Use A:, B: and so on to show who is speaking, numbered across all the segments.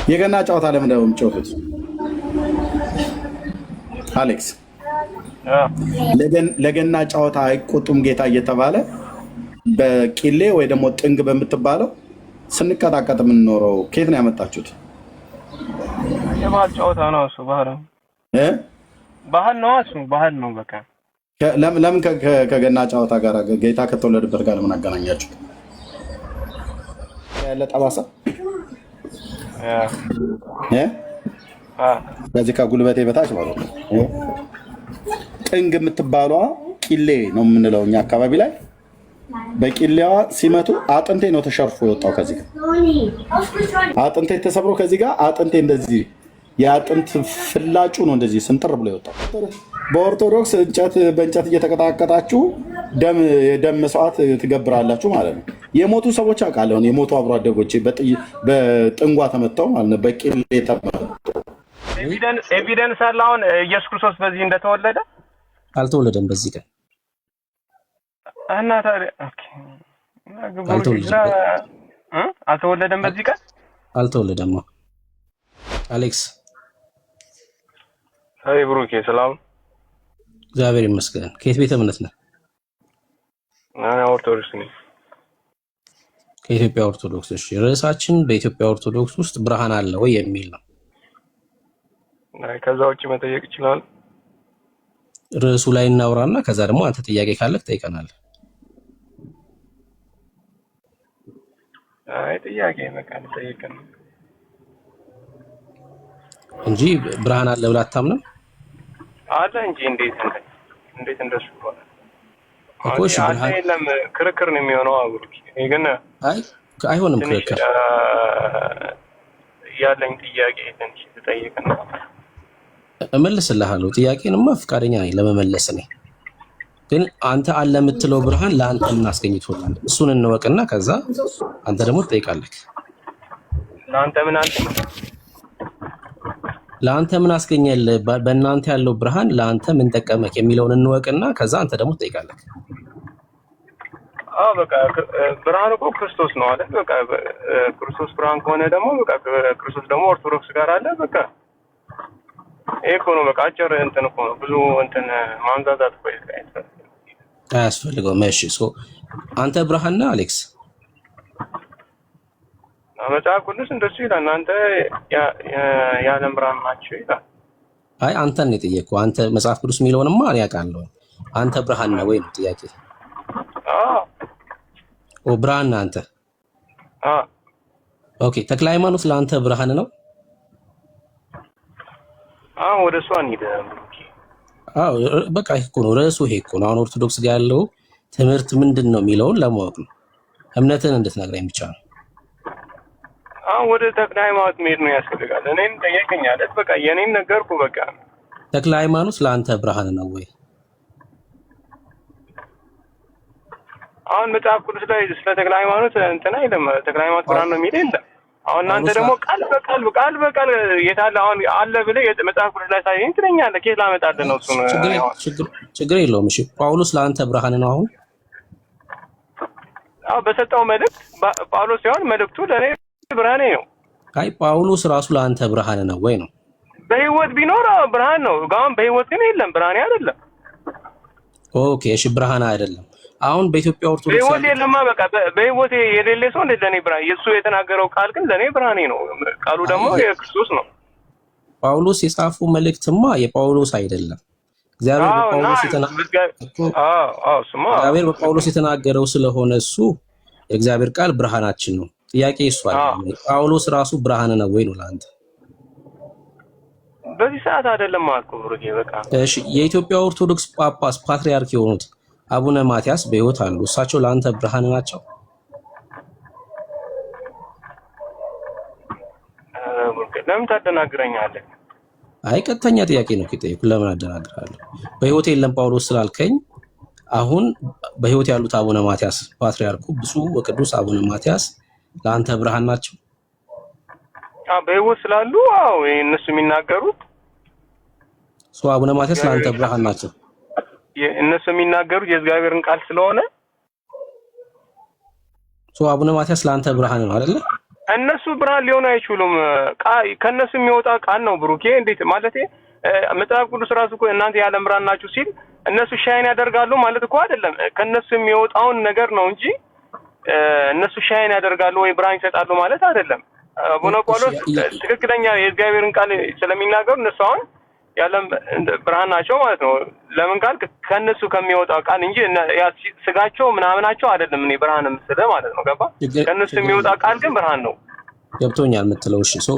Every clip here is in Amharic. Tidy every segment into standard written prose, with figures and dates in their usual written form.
A: የገና ጨዋታ ለምን ነው የምትጫወቱት? አሌክስ ለገና ጨዋታ አይቆጡም ጌታ እየተባለ በቂሌ ወይ ደግሞ ጥንግ በምትባለው ስንቀጣቀጥ የምንኖረው ከየት ነው ያመጣችሁት?
B: የባህል ጨዋታ ነው እሱ። ባህል ነው እሱ። ባህል ነው በቃ።
A: ለምን ከገና ጨዋታ ጋር ጌታ ከተወለደበት ጋር ምን አገናኛችሁት? ያለ ጠባሳ በዚህ ከጉልበቴ በታች ማለት ነው። ጥንግ የምትባለዋ ቂሌ ነው የምንለው እኛ አካባቢ ላይ። በቂሌዋ ሲመቱ አጥንቴ ነው ተሸርፎ የወጣው። ከዚህ ጋር አጥንቴ ተሰብሮ ከዚህ ጋር አጥንቴ እንደዚህ የአጥንት ፍላጩ ነው እንደዚህ ስንጥር ብሎ የወጣው። በኦርቶዶክስ በእንጨት እየተቀጣቀጣችሁ የደም መስዋዕት ትገብራላችሁ ማለት ነው። የሞቱ ሰዎች አውቃለሁ። የሞቱ አብሮ አደጎቼ በጥንጓ ተመተው ማለት ነው። በቂሌ ተመተው
B: ኤቪደንስ አለ። አሁን ኢየሱስ ክርስቶስ በዚህ እንደተወለደ
C: አልተወለደም። በዚህ ቀን
B: እና ታዲያ አልተወለደም። በዚህ ቀን
C: አልተወለደም። አሌክስ
B: አይ ብሩኬ ሰላም፣
C: እግዚአብሔር ይመስገን። ከየት ቤተ እምነት ነህ?
B: እኔ ኦርቶዶክስ ነኝ።
C: ከኢትዮጵያ ኦርቶዶክስ። እሺ፣ ርዕሳችን በኢትዮጵያ ኦርቶዶክስ ውስጥ ብርሃን አለ ወይ የሚል ነው።
B: ከዛ ውጭ መጠየቅ ይችላል።
C: ርዕሱ ላይ እናውራና ከዛ ደግሞ አንተ ጥያቄ ካለህ ትጠይቀናለህ።
B: አይ ጥያቄ መካን ጠይቀን
C: እንጂ ብርሃን አለ ብለህ አታምንም?
B: አለ እንጂ እንዴት እንደሱ ይሆናል?
C: እኮ እሺ፣ ብርሃን
B: የለም ክርክር ነው የሚሆነው። አብሩክ ግን
C: አይሆንም ክርክር።
B: ያለኝ ጥያቄ ትንሽ ትጠይቅና
C: እመልስልሃለሁ። ጥያቄንማ ፈቃደኛ ነኝ ለመመለስ ነኝ። ግን አንተ አለ የምትለው ብርሃን ለአንተ ምን አስገኝቶላል? እሱን እንወቅና ከዛ አንተ ደግሞ ትጠይቃለህ። ለአንተ ምን አስገኘልህ? በእናንተ ያለው ብርሃን ለአንተ ምን ጠቀመህ የሚለውን እንወቅና ከዛ አንተ ደግሞ ትጠይቃለህ።
B: በቃ ብርሃን እኮ ክርስቶስ ነው አይደል? በቃ ክርስቶስ ብርሃን ከሆነ ደግሞ በቃ ክርስቶስ ደግሞ ኦርቶዶክስ ጋር አለ። በቃ ይሄ እኮ ነው። በቃ አጭር እንትን እኮ ነው። ብዙ እንትን ማንዛዛት እኮ
C: አያስፈልገውም። እሺ፣ አንተ ብርሃን ነህ አሌክስ?
B: መጽሐፍ ቅዱስ እንደሱ ይላል። እናንተ የዓለም ብርሃን ናችሁ ይላል።
C: አይ አንተን ነው የጠየቅኩህ። አንተ መጽሐፍ ቅዱስ የሚለውንማ እኔ አውቃለሁ። አንተ ብርሃን ነህ ወይ ነው ጥያቄ? ብርሃን ነህ አንተ? ኦኬ። ተክለ ሃይማኖት ለአንተ ብርሃን ነው?
B: ወደ እሷ እንሂድ።
C: በቃ ይሄ እኮ ነው ርዕሱ። ይሄ እኮ ነው አሁን ኦርቶዶክስ ጋር ያለው ትምህርት ምንድን ነው የሚለውን ለማወቅ ነው። እምነትን እንድትነግረኝ ብቻ ነው።
B: ወደ ተክለ ሃይማኖት መሄድ ነው ያስፈልጋል። እኔን ጠየቀኛለህ። በቃ የኔን ነገርኩ። በቃ
C: ተክለ ሃይማኖት ለአንተ ብርሃን ነው ወይ?
B: አሁን መጽሐፍ ቅዱስ ላይ ስለ ተክለ ሃይማኖት እንትና አይደለም ተክለ ሃይማኖት ብርሃን ነው የሚል የለም። አሁን እናንተ ደግሞ ቃል በቃል የታለ አሁን አለ ብለህ መጽሐፍ ቅዱስ ላይ ሳይሆን ትለኛለህ። ከየት ላመጣልህ ነው እሱን?
C: ችግር የለውም። እሺ፣ ጳውሎስ ለአንተ ብርሃን ነው አሁን?
B: በሰጠው መልእክት ጳውሎስ ሲሆን መልእክቱ ለእኔ ብርሃኔ ነው።
C: አይ ጳውሎስ ራሱ ለአንተ ብርሃን ነው ወይ ነው?
B: በህይወት ቢኖር ብርሃን ነው። አሁን በህይወት ግን የለም፣ ብርሃኔ አይደለም።
C: ኦኬ፣ እሺ፣ ብርሃን አይደለም። አሁን በኢትዮጵያ ኦርቶዶክስ
B: በህይወት የለማ። በቃ በህይወት የሌለ ሰው እንዴት ለኔ ብርሃን? የሱ የተናገረው ቃል ግን ለኔ ብርሃኔ ነው። ቃሉ ደግሞ የክርስቶስ ነው።
C: ጳውሎስ የጻፈው መልእክትማ የጳውሎስ አይደለም። እግዚአብሔር በጳውሎስ የተናገረው ስለሆነ እሱ የእግዚአብሔር ቃል ብርሃናችን ነው። ጥያቄ እሱ አይደለም። ጳውሎስ ራሱ ብርሃን ነው ወይ ነው ለአንተ?
B: በዚህ ሰዓት አይደለም ማለት ነው። በቃ
C: እሺ፣ የኢትዮጵያ ኦርቶዶክስ ጳጳስ ፓትርያርክ የሆኑት አቡነ ማትያስ በህይወት አሉ። እሳቸው ለአንተ ብርሃን ናቸው?
B: ለምን ታደናግረኛለህ?
C: አይ ቀጥተኛ ጥያቄ ነው ከጠየኩ። ለምን አደናግራለሁ? በህይወት የለም ጳውሎስ ስላልከኝ አሁን በህይወት ያሉት አቡነ ማትያስ ፓትርያርኩ ብፁዕ ወቅዱስ አቡነ ማትያስ ለአንተ ብርሃን ናቸው?
B: በህይወት ስላሉ እነሱ የሚናገሩት
C: አቡነ ማትያስ ለአንተ ብርሃን ናቸው?
B: እነሱ የሚናገሩት የእግዚአብሔርን ቃል ስለሆነ
C: አቡነ ማትያስ ለአንተ ብርሃን ነው አይደለ?
B: እነሱ ብርሃን ሊሆኑ አይችሉም። ከነሱ የሚወጣ ቃል ነው ብሩኬ። እንዴት ማለት መጽሐፍ ቅዱስ ራሱ እኮ እናንተ የዓለም ብርሃን ናችሁ ሲል እነሱ ሻይን ያደርጋሉ ማለት እኮ አይደለም። ከነሱ የሚወጣውን ነገር ነው እንጂ እነሱ ሻይን ያደርጋሉ ወይ ብርሃን ይሰጣሉ ማለት አይደለም። አቡነ ጳውሎስ ትክክለኛ የእግዚአብሔርን ቃል ስለሚናገሩ እነሱ አሁን የዓለም ብርሃን ናቸው ማለት ነው። ለምን ቃል ከነሱ ከሚወጣው ቃል እንጂ ስጋቸው ምናምናቸው አይደለም። እኔ ብርሃን ምስለ ማለት ነው። ገባ? ከነሱ የሚወጣ ቃል ግን ብርሃን ነው።
C: ገብቶኛል የምትለው። እሺ ሶ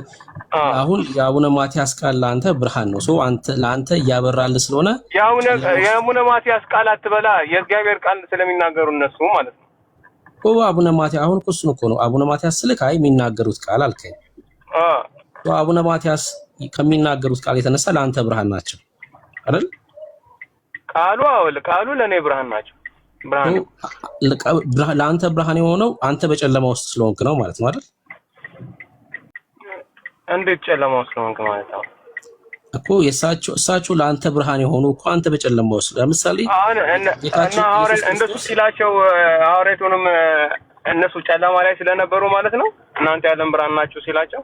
C: አሁን የአቡነ ማቲያስ ቃል ለአንተ ብርሃን ነው። ሶ አንተ ለአንተ እያበራልህ ስለሆነ
B: የአቡነ ማቲያስ ቃል አትበላ፣ የእግዚአብሔር ቃል ስለሚናገሩ እነሱ ማለት ነው።
C: አቡነ ማቲያስ አሁን እሱን እኮ ነው አቡነ ማቲያስ ስልክ አይ የሚናገሩት ቃል አልከኝ። አቡነ ማቲያስ ከሚናገሩት ቃል የተነሳ ለአንተ ብርሃን ናቸው አይደል?
B: ቃሉ ለኔ ብርሃን ናቸው።
C: ለአንተ ብርሃን የሆነው አንተ በጨለማ ውስጥ ስለሆንክ ነው ማለት ነው አይደል?
B: እንዴት ጨለማ ውስጥ ስለሆንክ ማለት ነው
C: እኮ? እሳቸው ለአንተ ብርሃን የሆኑ እኮ አንተ በጨለማ ውስጥ ለምሳሌ
B: እንደሱ ሲላቸው ሐዋርያቱንም እነሱ ጨለማ ላይ ስለነበሩ ማለት ነው እናንተ የዓለም ብርሃን ናችሁ ሲላቸው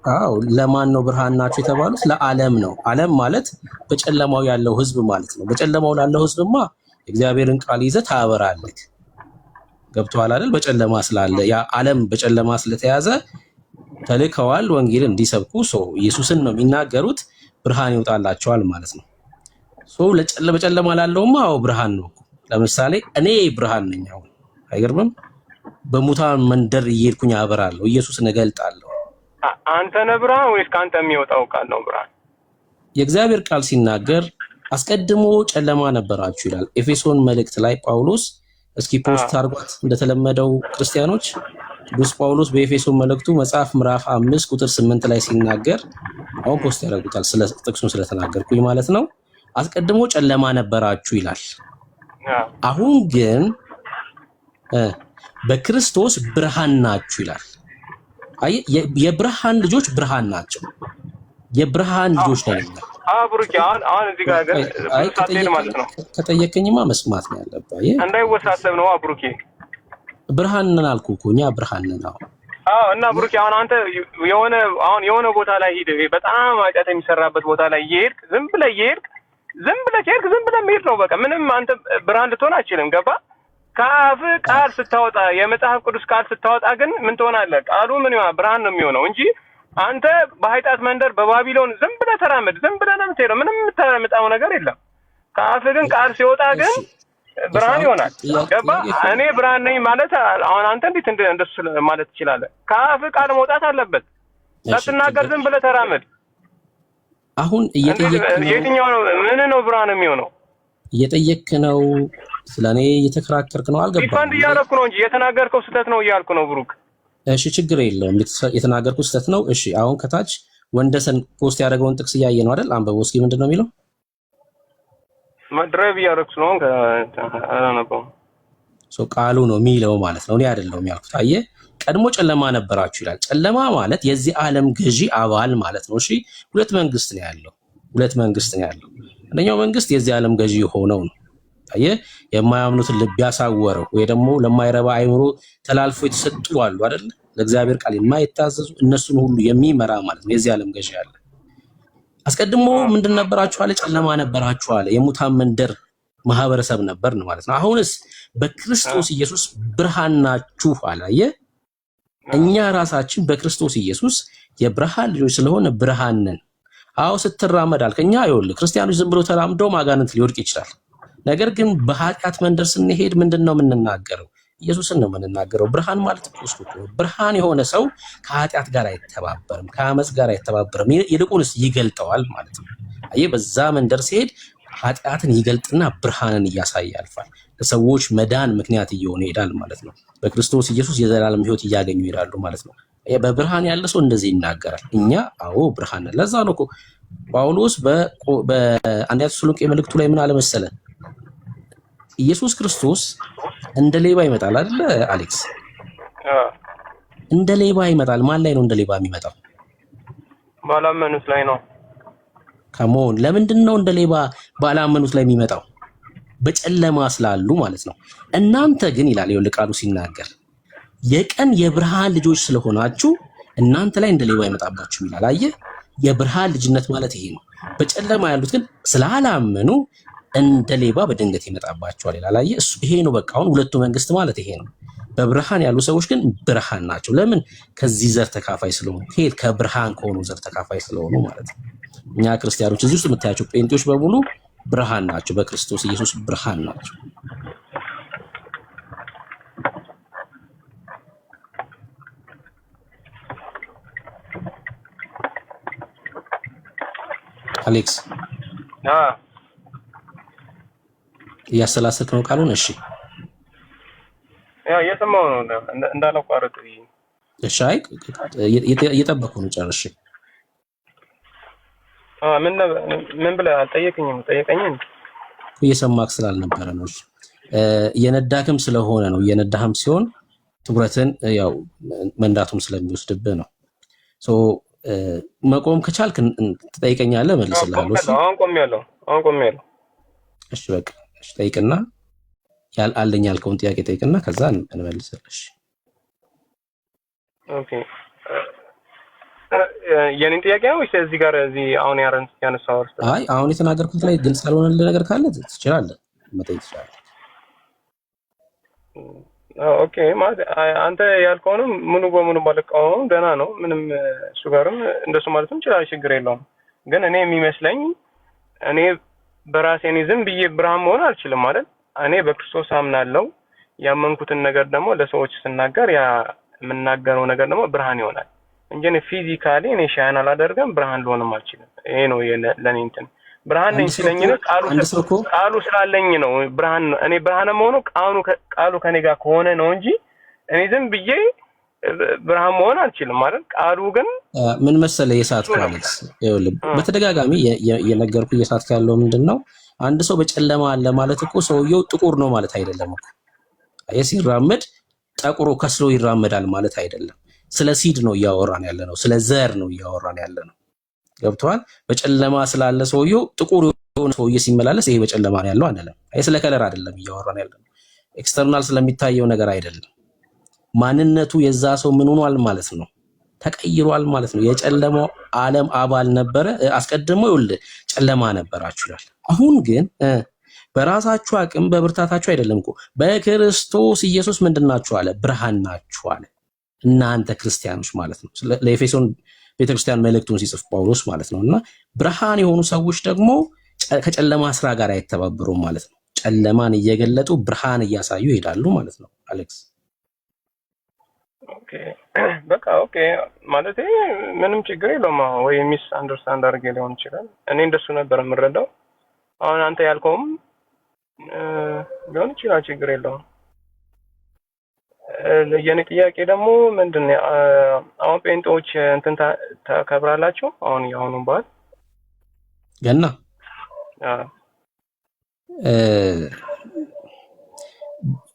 C: አዎ ለማን ነው ብርሃን ናችሁ የተባሉት? ለዓለም ነው። ዓለም ማለት በጨለማው ያለው ህዝብ ማለት ነው። በጨለማው ላለው ህዝብማ እግዚአብሔርን ቃል ይዘህ ታበራለህ። ገብቶሃል አይደል? በጨለማ ስላለ ያ ዓለም በጨለማ ስለተያዘ ተልከዋል ወንጌልን እንዲሰብኩ ኢየሱስን ነው የሚናገሩት። ብርሃን ይወጣላቸዋል ማለት ነው። በጨለማ ላለውማ አዎ ብርሃን ነው። ለምሳሌ እኔ ብርሃን ነኝ። አሁን አይገርምም? በሙታን መንደር እየሄድኩኝ አበራለሁ፣ ኢየሱስን እገልጣለሁ።
B: አንተ ነህ ብርሃን ወይስ ካንተ የሚወጣው ቃል ነው ብርሃን?
C: የእግዚአብሔር ቃል ሲናገር አስቀድሞ ጨለማ ነበራችሁ ይላል። ኤፌሶን መልእክት ላይ ጳውሎስ እስኪ ፖስት አድርጓት እንደተለመደው ክርስቲያኖች። ቅዱስ ጳውሎስ በኤፌሶን መልእክቱ መጽሐፍ ምዕራፍ 5 ቁጥር 8 ላይ ሲናገር አሁን ፖስት ያደርጉታል ጥቅሱን ስለተናገርኩኝ ማለት ነው። አስቀድሞ ጨለማ ነበራችሁ ይላል። አሁን ግን በክርስቶስ ብርሃን ናችሁ ይላል። የብርሃን ልጆች ብርሃን ናቸው። የብርሃን ልጆች ነን።
B: ብሩኬ አሁን እዚህ ጋር ግን ማለት ነው
C: ከጠየቀኝማ መስማት ነው ያለብህ።
B: እንዳይወሳሰብ ነው ብሩኬ።
C: ብርሃን ነን አልኩህ እኮ እኛ ብርሃን ነን።
B: እና ብሩኬ አሁን አንተ የሆነ ቦታ ላይ ሂድ፣ በጣም ኃጢአት የሚሰራበት ቦታ ላይ እየሄድክ ዝም ብለህ መሄድ ነው በቃ። ምንም አንተ ብርሃን ልትሆን አትችልም። ገባ? ከአፍ ቃል ስታወጣ የመጽሐፍ ቅዱስ ቃል ስታወጣ ግን ምን ትሆናለህ? ቃሉ ምን ይሆናል? ብርሃን ነው የሚሆነው እንጂ አንተ በኃጢአት መንደር በባቢሎን ዝም ብለህ ተራመድ፣ ዝም ብለህ ነው የምትሄደው። ምንም የምታመጣው ነገር የለም። ከአፍ ግን ቃል ሲወጣ ግን ብርሃን ይሆናል። ገባ? እኔ ብርሃን ነኝ ማለት አሁን አንተ እንዴት እንደሱ ማለት ትችላለህ? ከአፍ ቃል መውጣት አለበት። ሳትናገር ዝም ብለህ ተራመድ።
C: አሁን
B: የትኛው ነው ምን ነው ብርሃን የሚሆነው?
C: እየጠየክ ነው፣ ስለኔ እየተከራከርክ ነው። አልገባም።
B: ዲፋንድ እያደረኩ ነው እንጂ የተናገርከው ስህተት ነው እያልኩ ነው ብሩክ።
C: እሺ ችግር የለውም። የተናገርኩት ስህተት ነው። እሺ አሁን ከታች ወንደሰን ፖስት ያደረገውን ጥቅስ እያየ ነው አይደል? አንበበው እስኪ ምንድን ነው የሚለው?
B: ድራይቭ እያደረኩ ነው አላነበውም።
C: ቃሉ ነው የሚለው ማለት ነው። እኔ አይደለሁም ያልኩት። አየህ ቀድሞ ጨለማ ነበራችሁ ይላል። ጨለማ ማለት የዚህ ዓለም ገዢ አባል ማለት ነው። እሺ ሁለት መንግስት ነው ያለው። አንደኛው መንግስት የዚህ ዓለም ገዢ የሆነው ነው። አየህ የማያምኑትን ልብ ያሳወረው ወይ ደግሞ ለማይረባ አይምሮ ተላልፎ የተሰጡ አሉ አይደል? ለእግዚአብሔር ቃል የማይታዘዙ እነሱን ሁሉ የሚመራ ማለት ነው የዚህ ዓለም ገዢ ያለ። አስቀድሞ ምንድን ነበራችሁ አለ? ጨለማ ነበራችሁ አለ። የሙታን መንደር ማህበረሰብ ነበር ማለት ነው። አሁንስ በክርስቶስ ኢየሱስ ብርሃን ናችሁ አለ። አየህ እኛ ራሳችን በክርስቶስ ኢየሱስ የብርሃን ልጆች ስለሆነ ብርሃን ነን። አዎ ስትራመድ አልከኛ። ይኸውልህ ክርስቲያኖች ዝም ብሎ ተራምደው ማጋነንት ሊወድቅ ይችላል። ነገር ግን በኃጢአት መንደር ስንሄድ ምንድን ነው የምንናገረው? ኢየሱስን ነው የምንናገረው። ብርሃን ማለት እሱ ነው። ብርሃን የሆነ ሰው ከኃጢአት ጋር አይተባበርም፣ ከአመፅ ጋር አይተባበርም፣ ይልቁንስ ይገልጠዋል ማለት ነው። አየህ በዛ መንደር ሲሄድ ኃጢአትን ይገልጥና ብርሃንን እያሳየ ያልፋል። ለሰዎች መዳን ምክንያት እየሆነ ይሄዳል ማለት ነው። በክርስቶስ ኢየሱስ የዘላለም ሕይወት እያገኙ ይሄዳሉ ማለት ነው። በብርሃን ያለ ሰው እንደዚህ ይናገራል። እኛ አዎ ብርሃን ነን። ለዛ ነው እኮ ጳውሎስ በአንደኛ ተሰሎንቄ መልእክቱ ላይ ምን አለ መሰለ? ኢየሱስ ክርስቶስ እንደ ሌባ ይመጣል አይደለ አሌክስ? እንደ ሌባ ይመጣል። ማን ላይ ነው እንደ ሌባ የሚመጣው?
B: ባላመኑት ላይ ነው።
C: ከመሆን ለምንድን ነው እንደ ሌባ ባላመኑት ላይ የሚመጣው? በጨለማ ስላሉ ማለት ነው። እናንተ ግን ይላል ይኸውልህ ቃሉ ሲናገር የቀን የብርሃን ልጆች ስለሆናችሁ እናንተ ላይ እንደ ሌባ አይመጣባችሁም ይላል። አየህ፣ የብርሃን ልጅነት ማለት ይሄ ነው። በጨለማ ያሉት ግን ስላላመኑ እንደ ሌባ በድንገት ይመጣባቸዋል ይላል። አየህ፣ እሱ ይሄ ነው በቃ። አሁን ሁለቱ መንግስት ማለት ይሄ ነው። በብርሃን ያሉ ሰዎች ግን ብርሃን ናቸው። ለምን? ከዚህ ዘር ተካፋይ ስለሆኑ፣ ከብርሃን ከሆኑ ዘር ተካፋይ ስለሆኑ ማለት ነው። እኛ ክርስቲያኖች እዚህ ውስጥ የምታያቸው ጴንጤዎች በሙሉ ብርሃን ናቸው። በክርስቶስ ኢየሱስ ብርሃን ናቸው። አሌክስ እያሰላሰልክ ነው ቃሉን? እሺ
B: እየሰማሁ ነው እንዳላቋርጥ።
C: እሺ፣ አይ እየጠበኩ ነው። ጨርሼ
B: ምን ብለህ አልጠየቀኝም? ጠየቀኝም
C: እየሰማክ ስላልነበረ ነው። እሺ፣ እየነዳክም ስለሆነ ነው። እየነዳህም ሲሆን ትኩረትን ያው መንዳቱም ስለሚወስድብህ ነው። መቆም ከቻልክ ትጠይቀኛለህ፣ መልስልሃለሁ። እሺ፣
B: አሁን ቆሜያለሁ።
C: እሺ፣ በቃ እሺ፣ ጠይቅና አለኝ ያልከውን ጥያቄ ጠይቅና ከዛ እንመልስልሽ።
B: ኦኬ፣ የኔን ጥያቄ ነው ወይስ እዚህ ጋር እዚህ አሁን ያነሳው?
C: አይ አሁን የተናገርኩት ላይ ግልጽ ያልሆነልህ ነገር ካለ ትችላለህ፣ መጠየቅ ትችላለህ።
B: ኦኬ፣ ማለት አንተ ያልከውንም ሙሉ በሙሉ ባልቀበለውም ደህና ነው። ምንም እሱ ጋርም እንደሱ ማለትም ይችላል፣ ችግር የለውም። ግን እኔ የሚመስለኝ እኔ በራሴ ዝም ብዬ ብርሃን መሆን አልችልም ማለት እኔ በክርስቶስ አምናለሁ። ያመንኩትን ነገር ደግሞ ለሰዎች ስናገር ያ የምናገረው ነገር ደግሞ ብርሃን ይሆናል እንጂ እኔ ፊዚካሊ እኔ ሻይን አላደርግም፣ ብርሃን ልሆንም አልችልም። ይሄ ነው ለኔ እንትን ብርሃን ነኝ ሲለኝ ነው ቃሉ ስላለኝ ነው ብርሃን። እኔ ብርሃን መሆኑ ቃሉ ከኔ ጋር ከሆነ ነው እንጂ እኔ ዝም ብዬ ብርሃን መሆን አልችልም ማለት። ቃሉ ግን
C: ምን መሰለህ የሳትከው አሌክስ፣ ይኸውልህ በተደጋጋሚ የነገርኩህ እየሳትከው ያለው ምንድነው፣ አንድ ሰው በጨለማ አለ ማለት እኮ ሰውየው ጥቁር ነው ማለት አይደለም እኮ። ሲራመድ ጠቁሮ ከስሎ ይራመዳል ማለት አይደለም። ስለ ሲድ ነው እያወራን ያለ ነው፣ ስለ ዘር ነው እያወራን ያለ ነው። ገብቶሃል? በጨለማ ስላለ ሰውየው ጥቁር የሆነ ሰውዬ ሲመላለስ ይሄ በጨለማ ነው ያለው አንደለም። ስለ ከለር አይደለም እያወራን ያለ ነው። ኤክስተርናል ስለሚታየው ነገር አይደለም። ማንነቱ የዛ ሰው ምን ሆኗል ማለት ነው፣ ተቀይሯል ማለት ነው። የጨለማው ዓለም አባል ነበረ አስቀድሞ፣ ይኸውልህ ጨለማ ነበራችሁ ይላል። አሁን ግን በራሳችሁ አቅም በብርታታችሁ አይደለም እኮ በክርስቶስ ኢየሱስ ምንድናችሁ አለ? ብርሃን ናችሁ አለ። እናንተ ክርስቲያኖች ማለት ነው። ለኤፌሶን ቤተክርስቲያን መልእክቱን ሲጽፍ ጳውሎስ ማለት ነው። እና ብርሃን የሆኑ ሰዎች ደግሞ ከጨለማ ስራ ጋር አይተባበሩም ማለት ነው። ጨለማን እየገለጡ ብርሃን እያሳዩ ይሄዳሉ ማለት ነው። አሌክስ
B: ኦኬ፣ በቃ ኦኬ ማለት ምንም ችግር የለውም። ወይ ሚስ አንደርስታንድ አድርጌ ሊሆን ይችላል። እኔ እንደሱ ነበር የምረዳው። አሁን አንተ ያልከውም ሊሆን ይችላል፣ ችግር የለውም። የኔ ጥያቄ ደግሞ ምንድነው፣ አሁን ጴንጤዎች እንትን ታከብራላችሁ? አሁን የአሁኑን በዓል
C: ገና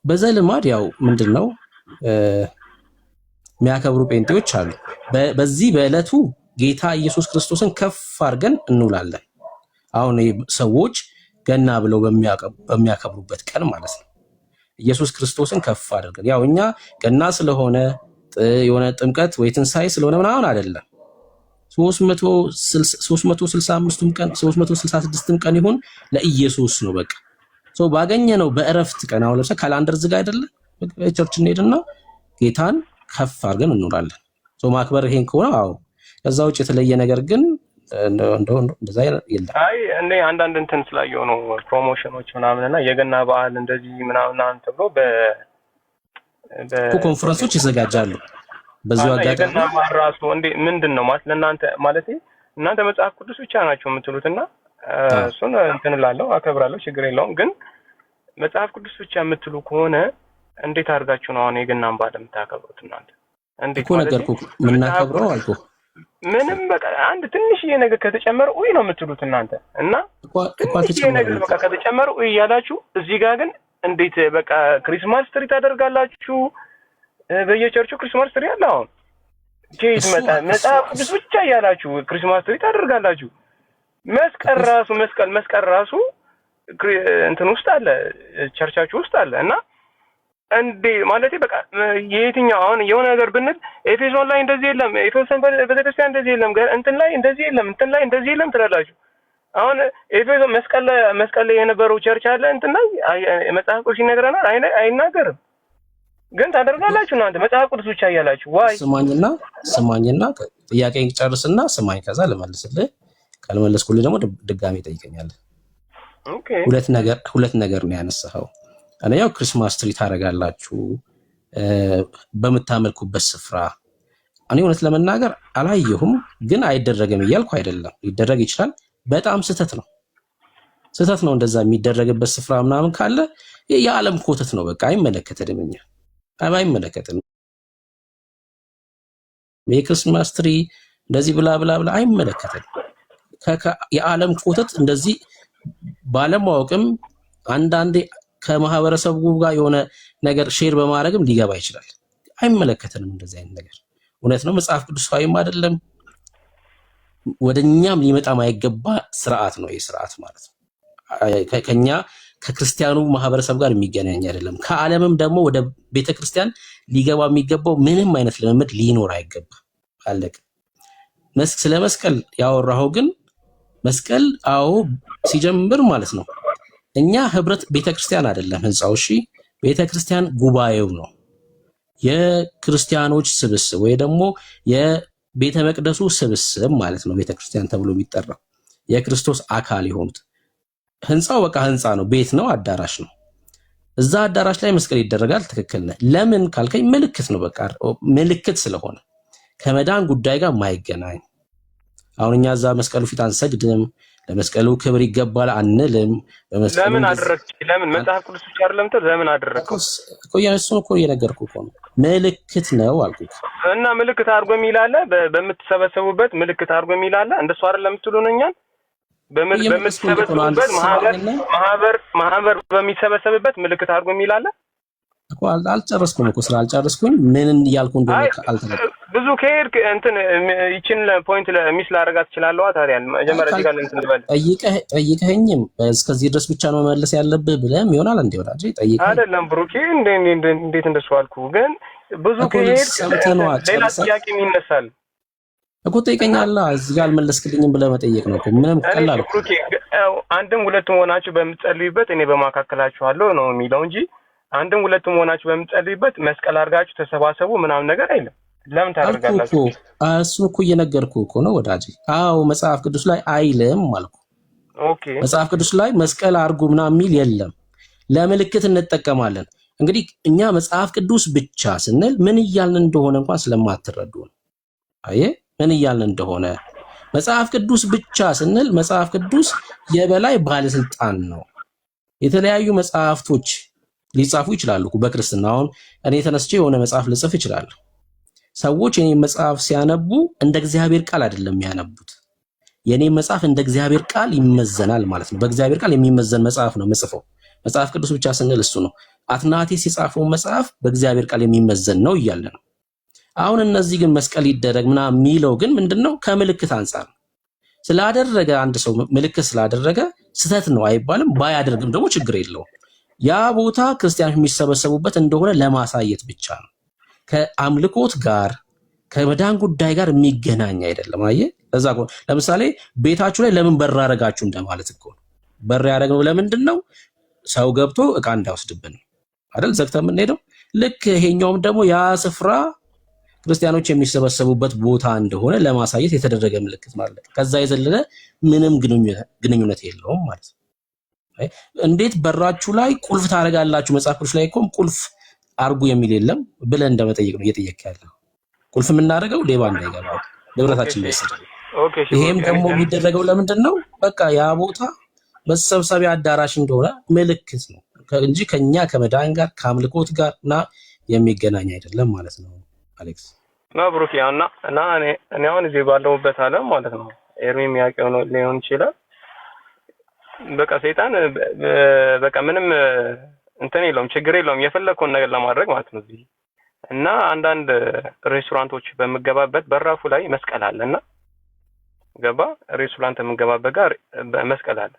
C: በዘልማድ ያው ምንድነው የሚያከብሩ ጴንጤዎች አሉ። በዚህ በዕለቱ ጌታ ኢየሱስ ክርስቶስን ከፍ አድርገን እንውላለን። አሁን ሰዎች ገና ብለው በሚያከብሩበት ቀን ማለት ነው ኢየሱስ ክርስቶስን ከፍ አድርገን፣ ያው እኛ ገና ስለሆነ የሆነ ጥምቀት ወይ ትንሣኤ ስለሆነ ምናምን አይደለም። 365ቱም ቀን 366ም ቀን ይሁን ለኢየሱስ ነው በቃ። ባገኘነው በእረፍት ቀን አሁን ለምሳሌ ካላንደር ዝጋ አይደለ፣ ቸርች እንሄድና ጌታን ከፍ አድርገን እንኖራለን። ማክበር ይሄን ከሆነ አዎ። ከዛ ውጭ የተለየ ነገር ግን እንደዛ የለም።
B: አይ እኔ አንዳንድ እንትን ስላየው ነው ፕሮሞሽኖች ምናምንና የገና በዓል እንደዚህ ምናምን ተብሎ
C: ኮንፈረንሶች ይዘጋጃሉ። በዚሁ አጋጣሚ
B: የገና በዓል ራሱ እንዴ ምንድነው ማለት ለእናንተ ማለት እናንተ መጽሐፍ ቅዱስ ብቻ ናቸው የምትሉትና እሱን እንትን እላለሁ አከብራለሁ፣ ችግር የለውም። ግን መጽሐፍ ቅዱስ ብቻ የምትሉ ከሆነ እንዴት አድርጋችሁ ነው አሁን የገናን በዓል የምታከብሩት እናንተ? እንዴት
C: እኮ ነገርኩህ የምናከብረው አልኩህ።
B: ምንም በቃ አንድ ትንሽዬ ነገር ከተጨመረ ኡይ ነው የምትሉት እናንተ እና ትንሽዬ ነገር በቃ ከተጨመረ ኡይ ያላችሁ፣ እዚህ ጋር ግን እንዴት በቃ ክሪስማስ ትሪ ታደርጋላችሁ? በየቸርቹ ክሪስማስ ትሪ አለ። አሁን ጄት መጽሐፍ ቅዱስ ብቻ ያላችሁ ክሪስማስ ትሪ ታደርጋላችሁ። መስቀል ራሱ እንትን ውስጥ አለ፣ ቸርቻችሁ ውስጥ አለ እና እንዴ ማለት በቃ የትኛው አሁን የሆነ ነገር ብንል ኤፌሶን ላይ እንደዚህ የለም፣ ኤፌሶን ቤተክርስቲያን እንደዚህ የለም፣ እንትን ላይ እንደዚህ የለም፣ እንትን ላይ እንደዚህ የለም ትላላችሁ። አሁን ኤፌሶን መስቀል ላይ የነበረው ቸርች አለ እንትን ላይ መጽሐፍ ቅዱስ ይነግረናል አይናገርም። ግን ታደርጋላችሁ እናንተ መጽሐፍ ቅዱስ ብቻ እያላችሁ ዋይ።
C: ስማኝና ጥያቄን ጨርስና ስማኝ፣ ከዛ ልመልስልህ። ካልመለስኩልህ ደግሞ ድጋሜ ጠይቀኛለህ።
B: ኦኬ።
C: ሁለት ነገር ነው ያነሳኸው። አንደኛው ክሪስማስ ትሪ ታደርጋላችሁ በምታመልኩበት ስፍራ። እኔ እውነት ለመናገር አላየሁም፣ ግን አይደረግም እያልኩ አይደለም። ሊደረግ ይችላል። በጣም ስህተት ነው እንደዛ የሚደረግበት ስፍራ ምናምን ካለ የዓለም ኮተት ነው። በቃ አይመለከተንም፣ እኛ አይመለከተንም። የክሪስማስ ትሪ እንደዚህ ብላ አይመለከተንም። የዓለም ኮተት እንደዚህ ባለማወቅም አንዳንዴ ከማህበረሰቡ ጋር የሆነ ነገር ሼር በማድረግም ሊገባ ይችላል። አይመለከተንም እንደዚህ አይነት ነገር። እውነት ነው፣ መጽሐፍ ቅዱሳዊም አይደለም። ወደኛም ሊመጣ ማይገባ ስርዓት ነው ይህ ስርዓት ማለት ነው። ከኛ ከክርስቲያኑ ማህበረሰብ ጋር የሚገናኝ አይደለም። ከዓለምም ደግሞ ወደ ቤተክርስቲያን ሊገባ የሚገባው ምንም አይነት ልምምድ ሊኖር አይገባ። አለቀ። ስለ መስቀል ያወራኸው ግን መስቀል አዎ ሲጀምር ማለት ነው እኛ ህብረት ቤተክርስቲያን አይደለም ህንጻው። እሺ ቤተክርስቲያን ጉባኤው ነው፣ የክርስቲያኖች ስብስብ ወይ ደግሞ የቤተ መቅደሱ ስብስብ ማለት ነው ቤተክርስቲያን ተብሎ የሚጠራው የክርስቶስ አካል የሆኑት። ህንጻው በቃ ህንጻ ነው፣ ቤት ነው፣ አዳራሽ ነው። እዛ አዳራሽ ላይ መስቀል ይደረጋል። ትክክል ነህ። ለምን ካልከኝ ምልክት ነው፣ በቃ ምልክት ስለሆነ ከመዳን ጉዳይ ጋር ማይገናኝ። አሁን እኛ እዛ መስቀሉ ፊት አንሰግድም፣ ለመስቀሉ ክብር ይገባል አንልም።
B: ለምን አደረክ? ለምን መጽሐፍ ቅዱስ ብቻ አይደለም ተር ለምን አደረክ
C: እኮ ያንሱን እኮ እየነገርኩህ እኮ ነው። ምልክት ነው አልኩት።
B: እና ምልክት አድርጎ የሚላለ በምትሰበሰቡበት ምልክት አድርጎ የሚላለ እንደሱ አይደለም የምትሉን እኛን በምትሰበሰቡበት ማህበር በሚሰበሰብበት ምልክት አድርጎ የሚላለ
C: እኮ አልጨረስኩም እኮ ስላልጨረስኩኝ ምን እያልኩ እንደሆነ አልተረዳሁም።
B: ብዙ ከሄድክ እንትን ይችን ፖይንት ሚስ ላደርጋት እችላለሁ። ታዲያ መጀመሪያ እዚህ ጋር እንትን ልበል።
C: ጠይቀኸኝም እስከዚህ ድረስ ብቻ ነው መመለስ ያለብህ ብለህም ይሆናል እንዴ ወዳጄ? ጠይቀኸኝ
B: አይደለም ብሩኬ፣ እንዴት እንደሱ አልኩ። ግን ብዙ ከሄድክ ሌላ ጥያቄም ይነሳል
C: እኮ። ጠይቀኛለህ፣ እዚህ ጋር አልመለስክልኝም ብለህ መጠየቅ ነው እኮ። ምንም ቀላል እኮ።
B: ብሩኬ አንድም ሁለቱም ሆናችሁ በምትጸልዩበት እኔ በማካከላችኋለሁ ነው የሚለው እንጂ አንድም ሁለቱም ሆናችሁ በምትጸልዩበት መስቀል አድርጋችሁ ተሰባሰቡ ምናምን ነገር አይደለም። ለምን ታደርጋላችሁ?
C: እሱን እኮ እየነገርኩህ እኮ ነው ወዳጄ። አዎ መጽሐፍ ቅዱስ ላይ አይልም አልኩ።
B: ኦኬ
C: መጽሐፍ ቅዱስ ላይ መስቀል አድርጉ ምናምን የሚል የለም። ለምልክት እንጠቀማለን። እንግዲህ እኛ መጽሐፍ ቅዱስ ብቻ ስንል ምን እያልን እንደሆነ እንኳን ስለማትረዱ ነው። አየህ ምን እያልን እንደሆነ። መጽሐፍ ቅዱስ ብቻ ስንል መጽሐፍ ቅዱስ የበላይ ባለስልጣን ነው። የተለያዩ መጽሐፍቶች ሊጻፉ ይችላሉ በክርስትና። አሁን እኔ ተነስቼ የሆነ መጽሐፍ ልጽፍ ይችላል። ሰዎች የኔ መጽሐፍ ሲያነቡ እንደ እግዚአብሔር ቃል አይደለም የሚያነቡት። የኔ መጽሐፍ እንደ እግዚአብሔር ቃል ይመዘናል ማለት ነው። በእግዚአብሔር ቃል የሚመዘን መጽሐፍ ነው የምጽፈው። መጽሐፍ ቅዱስ ብቻ ስንል እሱ ነው። አትናቴስ የጻፈው መጽሐፍ በእግዚአብሔር ቃል የሚመዘን ነው እያለ ነው። አሁን እነዚህ ግን መስቀል ይደረግ ምናምን የሚለው ግን ምንድነው? ከምልክት አንጻር ነው። ስላደረገ አንድ ሰው ምልክት ስላደረገ ስህተት ነው አይባልም። ባያደርግም ደግሞ ችግር የለውም። ያ ቦታ ክርስቲያኖች የሚሰበሰቡበት እንደሆነ ለማሳየት ብቻ ነው። ከአምልኮት ጋር ከመዳን ጉዳይ ጋር የሚገናኝ አይደለም። አየህ ለዛ ለምሳሌ ቤታችሁ ላይ ለምን በር አደረጋችሁ እንደማለት እኮ ነው። በር ያደረግነው ለምንድን ነው? ሰው ገብቶ እቃ እንዳይወስድብን አይደል? ዘግተን የምንሄደው። ልክ ይሄኛውም ደግሞ ያ ስፍራ ክርስቲያኖች የሚሰበሰቡበት ቦታ እንደሆነ ለማሳየት የተደረገ ምልክት ማለት ነው። ከዛ የዘለለ ምንም ግንኙነት የለውም ማለት ነው። እንዴት በራችሁ ላይ ቁልፍ ታደርጋላችሁ? መጽሐፍ ቅዱስ ላይ እኮ ቁልፍ አርጉ የሚል የለም ብለን እንደመጠየቅ ነው እየጠየቅ ያለው። ቁልፍ የምናደርገው ሌባ እንዳይገባ ንብረታችን እንዳይሰጥ። ይሄም ደግሞ የሚደረገው ለምንድን ነው? በቃ ያ ቦታ መሰብሰቢያ አዳራሽ እንደሆነ ምልክት ነው እንጂ ከኛ ከመዳን ጋር ከአምልኮት ጋር እና የሚገናኝ አይደለም ማለት ነው። አሌክስ
B: ብሩክ እና እኔ አሁን እዚህ ባለሁበት ዓለም ማለት ነው ኤርሚ የሚያውቀው ነው ሊሆን ይችላል። በቃ ሰይጣን በቃ ምንም እንትን የለውም፣ ችግር የለውም የፈለከውን ነገር ለማድረግ ማለት ነው። እዚህ እና አንዳንድ ሬስቶራንቶች በምገባበት በራፉ ላይ መስቀል አለና ገባ ሬስቶራንት የምገባበት ጋር መስቀል አለ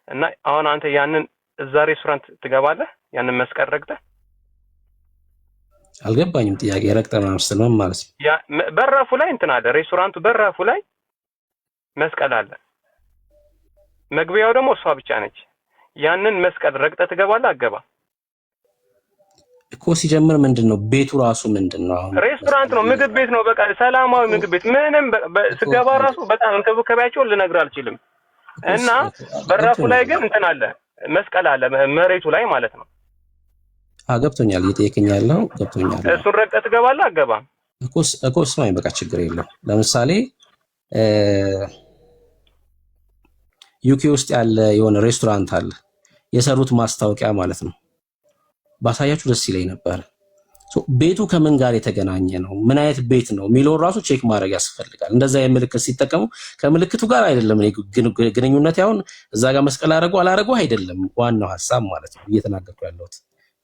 B: እና አሁን አንተ ያንን እዛ ሬስቶራንት ትገባለህ ያንን መስቀል ረግጠህ
C: አልገባኝም። ጥያቄ ረግጠህ ምናምን ስትል ምን ማለት ነው?
B: ያ በራፉ ላይ እንትን አለ፣ ሬስቶራንቱ በራፉ ላይ መስቀል አለ። መግቢያው ደግሞ እሷ ብቻ ነች። ያንን መስቀል ረግጠህ ትገባለህ? አገባ
C: እኮ ሲጀምር ምንድነው ቤቱ ራሱ ምንድነው? አሁን
B: ሬስቶራንት ነው፣ ምግብ ቤት ነው። በቃ ሰላማዊ ምግብ ቤት። ምንም ስገባ ራሱ በጣም እንክብካቤያቸው ልነግርህ አልችልም። እና በራፉ ላይ ግን እንትን አለ፣ መስቀል አለ፣ መሬቱ ላይ ማለት ነው።
C: ገብቶኛል። እየጠየቀኝ ያለው ገብቶኛል።
B: እሱን ረግጠህ ትገባለህ? አገባም
C: እኮ ስማኝ፣ በቃ ችግር የለም። ለምሳሌ ዩኬ ውስጥ ያለ የሆነ ሬስቶራንት አለ፣ የሰሩት ማስታወቂያ ማለት ነው። ባሳያችሁ ደስ ይለኝ ነበር። ቤቱ ከምን ጋር የተገናኘ ነው፣ ምን አይነት ቤት ነው የሚለውን ራሱ ቼክ ማድረግ ያስፈልጋል። እንደዛ የምልክት ሲጠቀሙ ከምልክቱ ጋር አይደለም ግንኙነት። ያሁን እዛ ጋር መስቀል አረጉ አላረጉ አይደለም ዋናው ሀሳብ ማለት ነው እየተናገርኩ ያለሁት።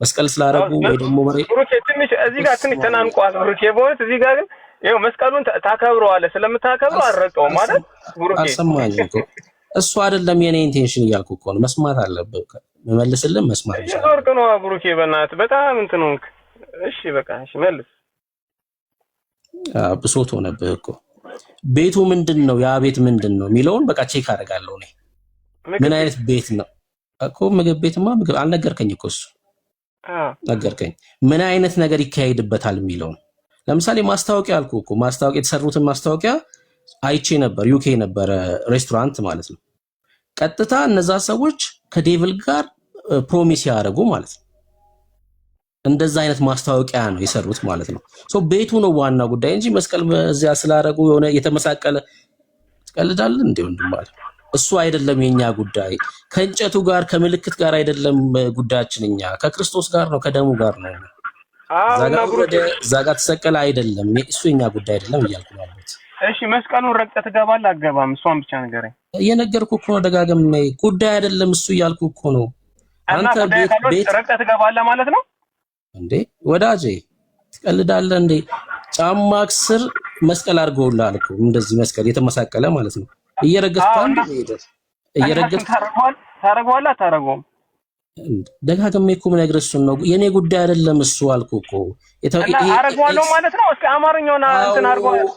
C: መስቀል ስላረጉ ወይ ደግሞ
B: ብሩኬ ትንሽ እዚህ ጋር ትንሽ ተናንቋል። ብሩኬ በእውነት እዚህ ጋር ግን ይኸው መስቀሉን ታከብረዋለህ። ስለምታከብረው አልረቀውም ማለት ብሩኬ።
C: አልሰማኝም እኮ እሱ አይደለም የኔ ኢንቴንሽን እያልኩ እኮ ነው። መስማት አለብህ። መመልስልህ መስማት ይችላል።
B: ወርቅ ነው ብሩኬ፣ በእናትህ በጣም እንትን ሆንክ። እሺ በቃ እሺ መልስ።
C: ብሶት ሆነብህ እኮ። ቤቱ ምንድን ነው፣ ያ ቤት ምንድን ነው የሚለውን በቃ ቼክ አደርጋለሁ እኔ። ምን አይነት ቤት ነው እኮ? ምግብ ቤትማ ምግብ አልነገርከኝ እኮ እሱ ነገርከኝ። ምን አይነት ነገር ይካሄድበታል የሚለውን ለምሳሌ ማስታወቂያ አልኩ እኮ። ማስታወቂያ የተሰሩትን ማስታወቂያ አይቼ ነበር። ዩኬ ነበረ ሬስቶራንት ማለት ነው። ቀጥታ እነዛ ሰዎች ከዴቭል ጋር ፕሮሚስ ያደረጉ ማለት ነው። እንደዛ አይነት ማስታወቂያ ነው የሰሩት ማለት ነው። ቤቱ ነው ዋና ጉዳይ እንጂ መስቀል በዚያ ስላደረጉ የሆነ የተመሳቀለ ትቀልዳለህ እንዴ ወንድም ማለት እሱ አይደለም የኛ ጉዳይ። ከእንጨቱ ጋር ከምልክት ጋር አይደለም ጉዳያችን። እኛ ከክርስቶስ ጋር ነው፣ ከደሙ ጋር ነው። እዛ ጋር ተሰቀለ አይደለም፣ እሱ የኛ ጉዳይ አይደለም እያልኩ ነው ያለሁት።
B: እሺ መስቀሉን ረግጠህ ትገባለህ? አገባም? እሷን ብቻ ንገረኝ።
C: እየነገርኩህ እኮ ነው ደጋግሜ። ጉዳይ አይደለም እሱ እያልኩ እኮ ነው። አንተ ቤት
B: ረግጠህ ትገባለህ ማለት ነው
C: እንዴ? ወዳጄ ትቀልዳለህ እንዴ? ጫማክ ስር መስቀል አድርገውልሃል እኮ እንደዚህ መስቀል የተመሳቀለ ማለት ነው። እየረገጥክ አንድ ሄደህ እየረገጥክ
B: ታረገዋለህ አታረገውም?
C: ደጋግሜ እኮ የምነግርህ እሱን ነው። የኔ ጉዳይ አይደለም እሱ አልኩህ እኮ።
B: አረገዋለሁ ማለት ነው። እስኪ አማርኛውን እንትን አድርገዋለሁ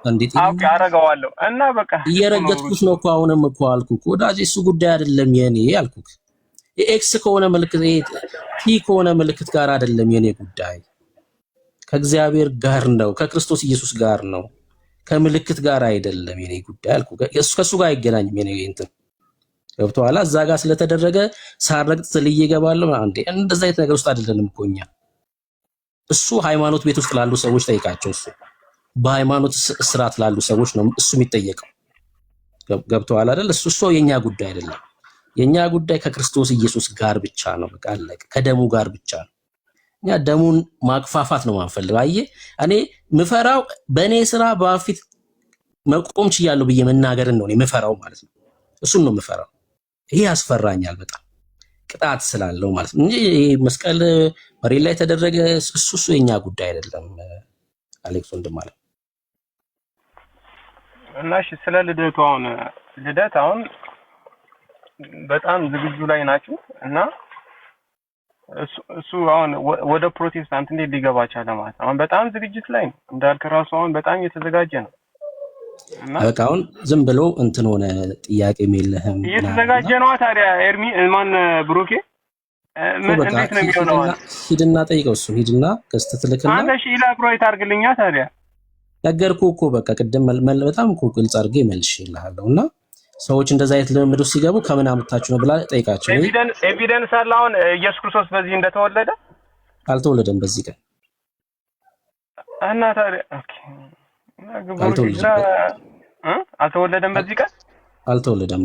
C: እንዴት
B: አረገዋለሁ እና በቃ
C: እየረገጥኩት ነው እኮ አሁንም እኮ አልኩህ እኮ ወዳጄ። እሱ ጉዳይ አይደለም የኔ አልኩህ። የኤክስ ከሆነ ምልክት ቲ ከሆነ ምልክት ጋር አይደለም የኔ ጉዳይ። ከእግዚአብሔር ጋር ነው፣ ከክርስቶስ ኢየሱስ ጋር ነው፣ ከምልክት ጋር አይደለም የኔ ጉዳይ አልኩህ። ከሱ ጋር አይገናኝም የኔ እንትን ገብቶሃል? እዛ ጋር ስለተደረገ ሳረግጥ ስልዬ እገባለሁ አንዴ። እንደዛ አይነት ነገር ውስጥ አይደለንም እኮ እኛ። እሱ ሃይማኖት ቤት ውስጥ ላሉ ሰዎች ጠይቃቸው። እሱ በሃይማኖት ስርዓት ላሉ ሰዎች ነው እሱ የሚጠየቀው። ገብቶሃል አይደል? እሱ የኛ ጉዳይ አይደለም። የኛ ጉዳይ ከክርስቶስ ኢየሱስ ጋር ብቻ ነው። በቃ አለቀ። ከደሙ ጋር ብቻ ነው። እኛ ደሙን ማክፋፋት ነው ማንፈልገው። አየህ፣ እኔ ምፈራው በእኔ ስራ በፊት መቆም ችያለሁ ብዬ መናገርን ነው የምፈራው ማለት ነው። እሱን ነው የምፈራው። ይሄ ያስፈራኛል በጣም ቅጣት ስላለው ማለት ነው እንጂ መስቀል መሬት ላይ ተደረገ እሱ የኛ ጉዳይ አይደለም። አሌክስ ወንድም አለ
B: እና እሺ፣ ስለ ልደቱ አሁን ልደት አሁን በጣም ዝግጁ ላይ ናችሁ እና እሱ አሁን ወደ ፕሮቴስታንት እንዴት ሊገባ ቻለ ማለት ነው? አሁን በጣም ዝግጅት ላይ ነው እንዳልክ ራሱ አሁን በጣም እየተዘጋጀ ነው።
C: በቃ አሁን ዝም ብሎ እንትን ሆነ ጥያቄ የለህም
B: እየተዘጋጀ ነው። ታዲያ ኤርሚ ማን ብሩኬ እንዴት ነው የሚሆነው?
C: ሂድና ጠይቀው። እሱ ሂድና ከስተት ልክና
B: አንተ እሺ ኢላብሮይት አድርግልኛ። ታዲያ
C: ነገርኩህ እኮ በቃ ቅድም በጣም እኮ ግልጽ አድርጌ መልሼልሃለሁ። እና ሰዎች እንደዛ አይነት ልምምድ ውስጥ ሲገቡ ከምን አምጥታችሁ ነው ብላ ጠይቃቸው።
B: ኤቪደንስ አለ አሁን ኢየሱስ ክርስቶስ በዚህ እንደተወለደ? አልተወለደም
C: በዚህ ቀን
B: እና ታዲያ ኦኬ አልተወለደም በዚህ ቀን
C: አልተወለደም።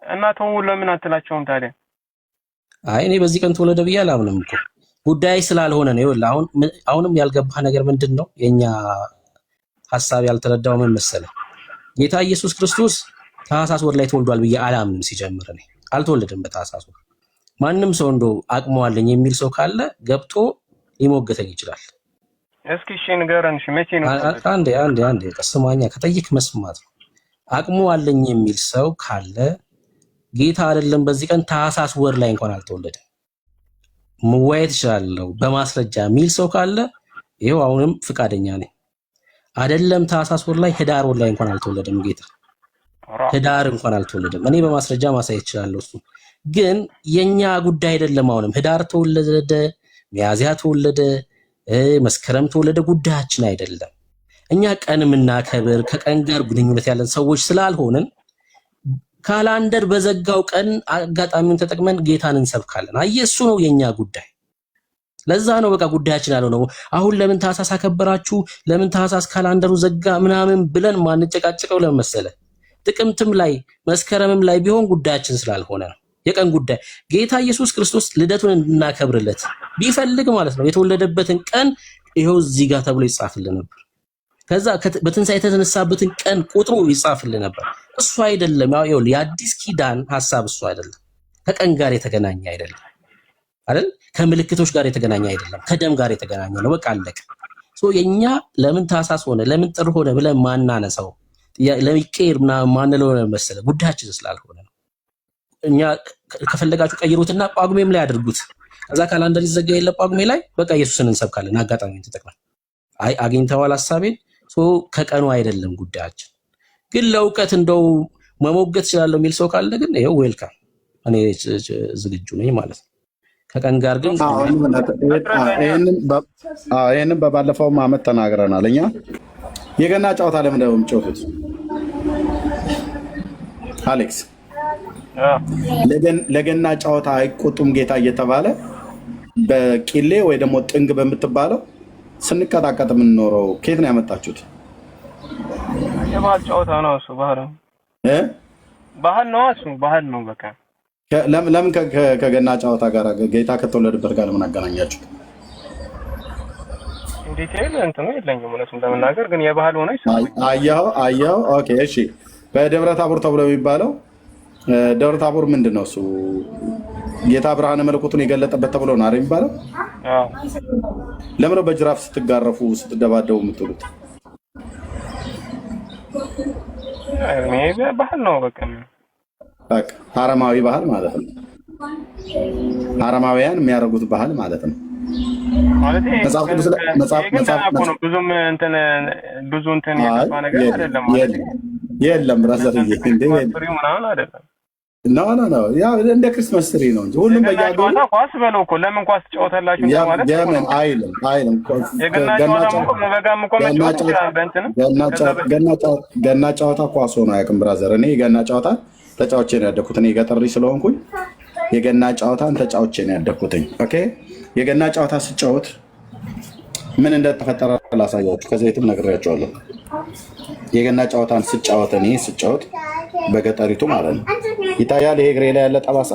B: እና ተው ለምን አትላቸውም ታዲያ?
C: አይ እኔ በዚህ ቀን ተወለደ ብዬ አላምንም እኮ ጉዳይ ስላልሆነ ነው። ይኸውልህ አሁንም ያልገባህ ነገር ምንድን ነው? የኛ ሐሳብ ያልተረዳው ምን መሰለህ? ጌታ ኢየሱስ ክርስቶስ ታህሳስ ወር ላይ ተወልዷል ብዬ አላምንም። ሲጀምር እኔ አልተወለደም በታህሳስ ወር። ማንም ሰው እንደው አቅሟለኝ የሚል ሰው ካለ ገብቶ ሊሞገተኝ ይችላል።
B: እስኪ እሺ ንገረን። እሺ መቼ ነው?
C: አንዴ ስማኛ፣ ከጠይቅ መስማት ነው። አቅሙ አለኝ የሚል ሰው ካለ ጌታ አይደለም በዚህ ቀን ታህሳስ ወር ላይ እንኳን አልተወለደም። መወያየት እችላለሁ በማስረጃ የሚል ሰው ካለ ይኸው አሁንም ፍቃደኛ ነኝ። አይደለም ታህሳስ ወር ላይ ህዳር ወር ላይ እንኳን አልተወለደም ጌታ፣ ህዳር እንኳን አልተወለደም። እኔ በማስረጃ ማሳየት እችላለሁ። እሱ ግን የኛ ጉዳይ አይደለም። አሁንም ህዳር ተወለደ፣ ሚያዝያ ተወለደ፣ መስከረም ተወለደ ጉዳያችን አይደለም። እኛ ቀን የምናከብር ከቀን ጋር ግንኙነት ያለን ሰዎች ስላልሆንን ካላንደር በዘጋው ቀን አጋጣሚውን ተጠቅመን ጌታን እንሰብካለን። አየህ እሱ ነው የኛ ጉዳይ። ለዛ ነው በቃ ጉዳያችን ያለው ነው። አሁን ለምን ታህሳስ አከበራችሁ፣ ለምን ታህሳስ ካላንደሩ ዘጋ ምናምን ብለን ማንጨቃጨቀው ለምን መሰለህ? ጥቅምትም ላይ መስከረምም ላይ ቢሆን ጉዳያችን ስላልሆነ ነው። የቀን ጉዳይ ጌታ ኢየሱስ ክርስቶስ ልደቱን እንድናከብርለት ቢፈልግ ማለት ነው የተወለደበትን ቀን ይኸው እዚህ ጋር ተብሎ ይጻፍልን ነበር። ከዛ በትንሣኤ የተነሳበትን ቀን ቁጥሩ ይጻፍልን ነበር። እሱ አይደለም። ያው የአዲስ ኪዳን ሐሳብ እሱ አይደለም። ከቀን ጋር የተገናኘ አይደለም አይደል? ከምልክቶች ጋር የተገናኘ አይደለም። ከደም ጋር የተገናኘ ነው። በቃ አለቀ። የኛ ለምን ታህሳስ ሆነ ለምን ጥር ሆነ ብለን ማናነሳው ለሚቀር ምናምን ማንለው መሰለህ ጉዳያችን ስላልሆነ ነው። እኛ ከፈለጋችሁ ቀይሩትና ጳጉሜም ላይ አድርጉት። ከዛ ካላንደር ይዘጋ የለ ጳጉሜ ላይ በቃ ኢየሱስን እንሰብካለን። አጋጣሚውን ተጠቅመን አይ አግኝተዋል ሐሳቤን። ከቀኑ አይደለም ጉዳያችን። ግን ለእውቀት እንደው መሞገት እችላለሁ የሚል ሰው ካለ ግን ይኸው ዌልካም፣ እኔ ዝግጁ ነኝ ማለት ነው። ከቀን ጋር ግን
A: ይህንን በባለፈውም ዓመት ተናግረናል። እኛ የገና ጨዋታ ለምን ነው የምትጫወቱት? አሌክስ ለገና ጨዋታ አይቆጡም ጌታ እየተባለ በቂሌ ወይ ደግሞ ጥንግ በምትባለው ስንቀጣቀጥ የምንኖረው ከየት ነው ያመጣችሁት?
B: የባህል ጨዋታ ነው እሱ። ባህል ነው እሱ። ባህል ነው በቃ።
A: ለምን ከገና ጨዋታ ጋር ጌታ ከተወለደበት ጋር ለምን አገናኛችሁት?
B: ዲቴይል እንትኑ የለኝም እውነቱን ለመናገር ግን የባህል ሆነ
A: አያው ኦኬ እሺ። በደብረ ታቦር ተብሎ የሚባለው ደብረ ታቦር ምንድን ነው እሱ? ጌታ ብርሃነ መለኮቱን የገለጠበት ተብሎ ነው አይደል የሚባለው? ለምን ነው በጅራፍ ስትጋረፉ ስትደባደቡ የምትሉት?
B: ባህል ነው በቃ።
A: አረማዊ ባህል ማለት ነው። አረማውያን የሚያደርጉት ባህል ማለት ነው። መጽሐፍ ቅዱስ ብዙ እንትን የገባ ነገር አይደለም ማለት የለም። ብራዘርዬ ምናምን አይደለም። ኖ ያው እንደ ክርስማስ ትሪ ነው እንጂ ሁሉም በየአገሩ
B: ኳስ በለው እኮ ለምን ኳስ ትጫወታላችሁ ማለት ነው።
A: የምን አይልም ገና ጨዋታ ኳስ ሆኖ አያውቅም ብራዘር። እኔ የገና ጨዋታ ተጫውቼ ነው ያደኩት። እኔ ገጠር ልጅ ስለሆንኩኝ የገና ጨዋታን ተጫውቼ ነው ያደኩትኝ። ኦኬ የገና ጨዋታ ስጫወት ምን እንደተፈጠረ ላሳያችሁ። ከዚህ የትም ነግሬያቸዋለሁ። የገና ጨዋታን ስጫወት በገጠሪቱ ማለት ነው ይታያል። ይሄ እግሬ ላይ ያለ ጠባሳ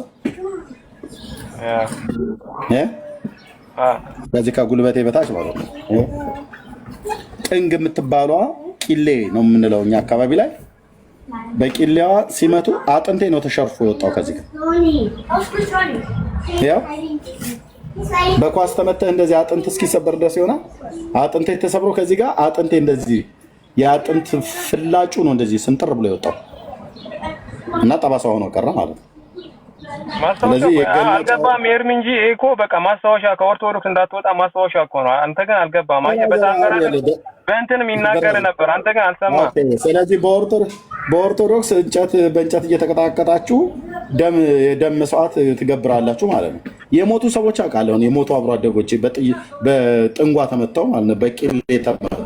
A: ከዚህ ከጉልበቴ በታች ማለት ነው። ጥንግ የምትባለዋ ቂሌ ነው የምንለው እኛ አካባቢ ላይ። በቂሌዋ ሲመቱ አጥንቴ ነው ተሸርፎ የወጣው ከዚህ ያው በኳስ ተመተህ እንደዚህ አጥንት እስኪሰበር ድረስ ይሆናል። አጥንቴ ተሰብሮ ከዚህ ጋር አጥንቴ እንደዚህ የአጥንት ፍላጩ ነው እንደዚህ ስንጥር ብሎ የወጣው እና ጠባሳ ሆኖ ቀረ ማለት ነው።
B: ስለዚህ አልገባም ኤርሚ እንጂ እኮ በቃ ማስታወሻ ከኦርቶዶክስ እንዳትወጣ ማስታወሻ እኮ ነው። አንተ ግን አልገባም። አየህ በጣም በእንትንም ይናገር ነበር፣ አንተ ግን አልሰማም።
A: ስለዚህ በኦርቶዶክስ በእንጨት እየተቀጣቀጣችሁ የደም መስዋዕት ትገብራላችሁ ማለት ነው። የሞቱ ሰዎች አውቃለሁ። የሞቱ አብሮ አደጎቼ በጥንጓ ተመተው ማለት ነው። በቂሌ ተመተው